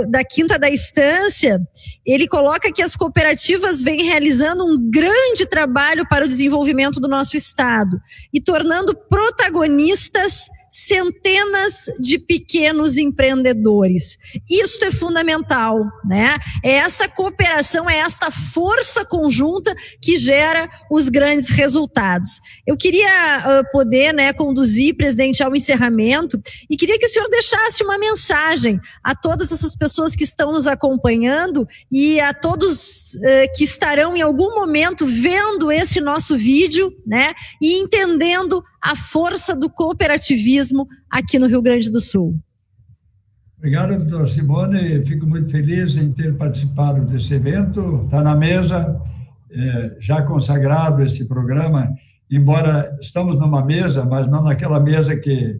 Speaker 10: da Quinta da Estância. Ele coloca que as cooperativas vêm realizando um grande trabalho para o desenvolvimento do nosso estado e tornando protagonistas centenas de pequenos empreendedores. Isto é fundamental, né? É essa cooperação, é esta força conjunta que gera os grandes resultados. Eu queria poder, né, conduzir, presidente, ao encerramento, e queria que o senhor deixasse uma mensagem a todas essas pessoas que estão nos acompanhando e a todos que estarão em algum momento vendo esse nosso vídeo, né, e entendendo a força do cooperativismo aqui no Rio Grande do Sul.
Speaker 11: Obrigado, doutor Simone. Fico muito feliz em ter participado desse evento. Está na mesa, já consagrado esse programa, embora estamos numa mesa, mas não naquela mesa que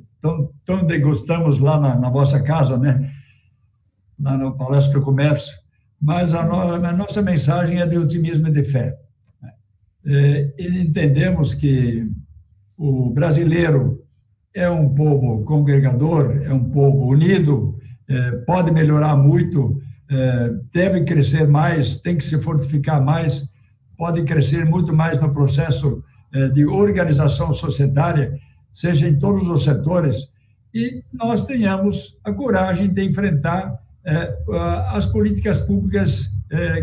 Speaker 11: tão degustamos lá na vossa casa, né? Lá no Palácio do Comércio. Mas a nossa mensagem é de otimismo e de fé. Entendemos que o brasileiro é um povo congregador, é um povo unido, pode melhorar muito, deve crescer mais, tem que se fortificar mais, pode crescer muito mais no processo de organização societária, seja em todos os setores, e nós tenhamos a coragem de enfrentar as políticas públicas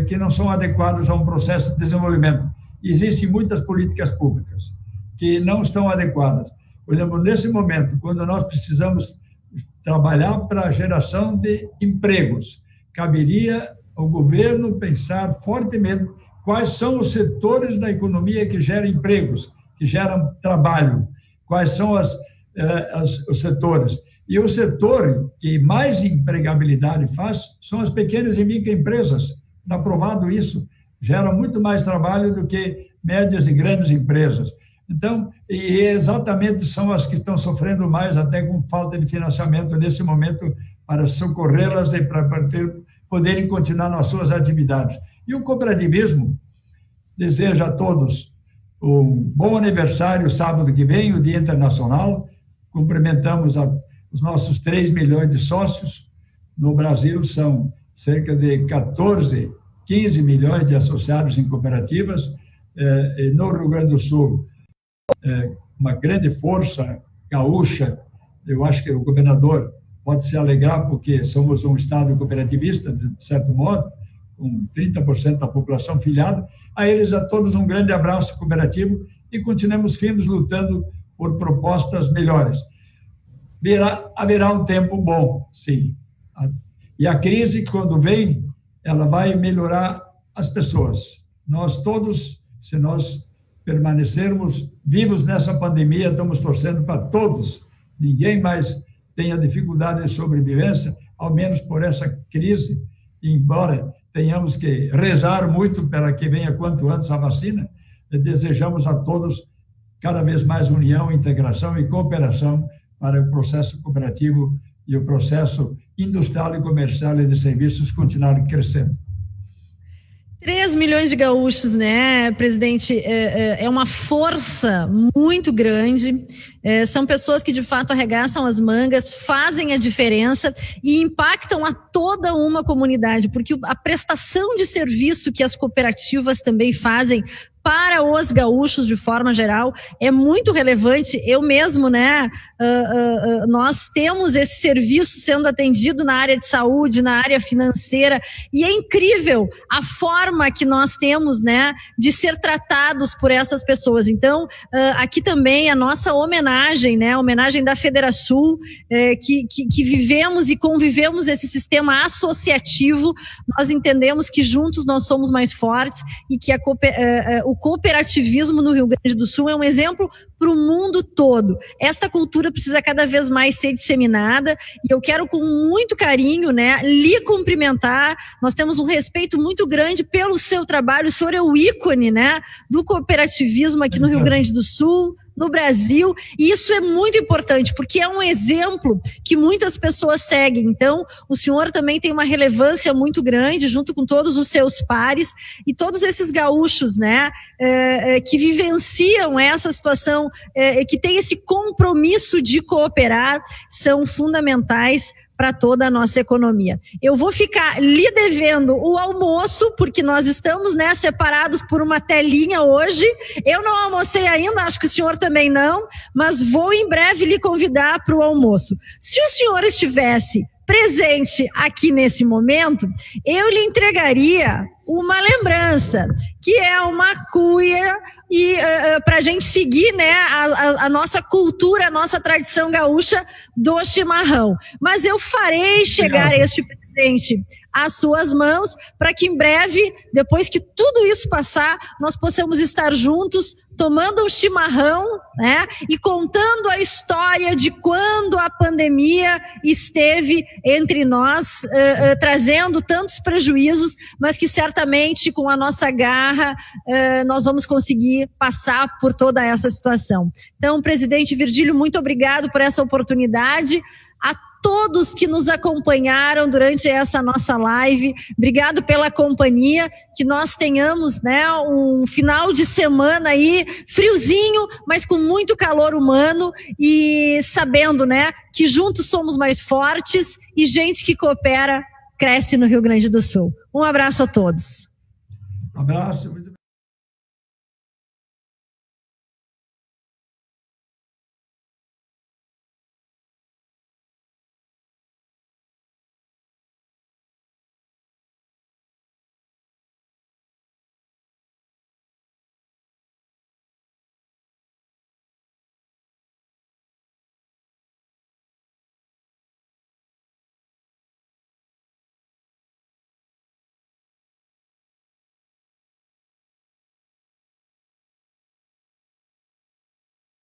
Speaker 11: que não são adequadas a um processo de desenvolvimento. Existem muitas políticas públicas que não estão adequadas. Por exemplo, nesse momento, quando nós precisamos trabalhar para a geração de empregos, caberia ao governo pensar fortemente quais são os setores da economia que geram empregos, que geram trabalho, quais são os setores. E o setor que mais empregabilidade faz são as pequenas e microempresas. Está provado isso. Gera muito mais trabalho do que médias e grandes empresas. Então, e exatamente são as que estão sofrendo mais, até com falta de financiamento nesse momento, para socorrê-las e para poderem continuar nas suas atividades. E o cooperativismo deseja a todos um bom aniversário sábado que vem, o Dia Internacional. Cumprimentamos os nossos 3 milhões de sócios. No Brasil são cerca de 15 milhões de associados em cooperativas. No Rio Grande do Sul, uma grande força gaúcha. Eu acho que o governador pode se alegrar porque somos um estado cooperativista, de certo modo, com 30% da população filiada. A eles, a todos, um grande abraço cooperativo e continuemos firmes lutando por propostas melhores. Haverá um tempo bom, sim. E a crise, quando vem, ela vai melhorar as pessoas. Nós todos, se nós permanecermos vivos nessa pandemia, estamos torcendo para todos. Ninguém mais tenha dificuldade de sobrevivência, ao menos por essa crise, embora tenhamos que rezar muito para que venha quanto antes a vacina, desejamos a todos cada vez mais união, integração e cooperação para o processo cooperativo e o processo industrial e comercial e de serviços continuarem crescendo.
Speaker 10: 3 milhões de gaúchos, né, presidente? É uma força muito grande. São pessoas que, de fato, arregaçam as mangas, fazem a diferença e impactam a toda uma comunidade, porque a prestação de serviço que as cooperativas também fazem para os gaúchos de forma geral, é muito relevante. Eu mesmo, né, nós temos esse serviço sendo atendido na área de saúde, na área financeira, e é incrível a forma que nós temos, né, de ser tratados por essas pessoas. Então, aqui também a nossa homenagem, né, a homenagem da Federação, que vivemos e convivemos esse sistema associativo. Nós entendemos que juntos nós somos mais fortes e que o cooperativismo no Rio Grande do Sul é um exemplo para o mundo todo. Esta cultura precisa cada vez mais ser disseminada e eu quero com muito carinho, né, lhe cumprimentar. Nós temos um respeito muito grande pelo seu trabalho. O senhor é o ícone, né, do cooperativismo aqui no Rio Grande do Sul, no Brasil, e isso é muito importante, porque é um exemplo que muitas pessoas seguem. Então, o senhor também tem uma relevância muito grande, junto com todos os seus pares, e todos esses gaúchos, né, que vivenciam essa situação, que tem esse compromisso de cooperar, são fundamentais para toda a nossa economia. Eu vou ficar lhe devendo o almoço, porque nós estamos, né, separados por uma telinha hoje. Eu não almocei ainda, acho que o senhor também não, mas vou em breve lhe convidar para o almoço. Se o senhor estivesse presente aqui nesse momento, eu lhe entregaria uma lembrança, que é uma cuia, e para a gente seguir, né, a nossa cultura, a nossa tradição gaúcha do chimarrão. Mas eu farei chegar este presente às suas mãos, para que em breve, depois que tudo isso passar, nós possamos estar juntos, tomando um chimarrão, né, e contando a história de quando a pandemia esteve entre nós, trazendo tantos prejuízos, mas que certamente com a nossa garra nós vamos conseguir passar por toda essa situação. Então, presidente Virgílio, muito obrigado por essa oportunidade. A todos que nos acompanharam durante essa nossa live, obrigado pela companhia, que nós tenhamos, né, um final de semana aí friozinho, mas com muito calor humano, e sabendo, né, que juntos somos mais fortes e gente que coopera cresce no Rio Grande do Sul. Um abraço a todos.
Speaker 11: Um abraço.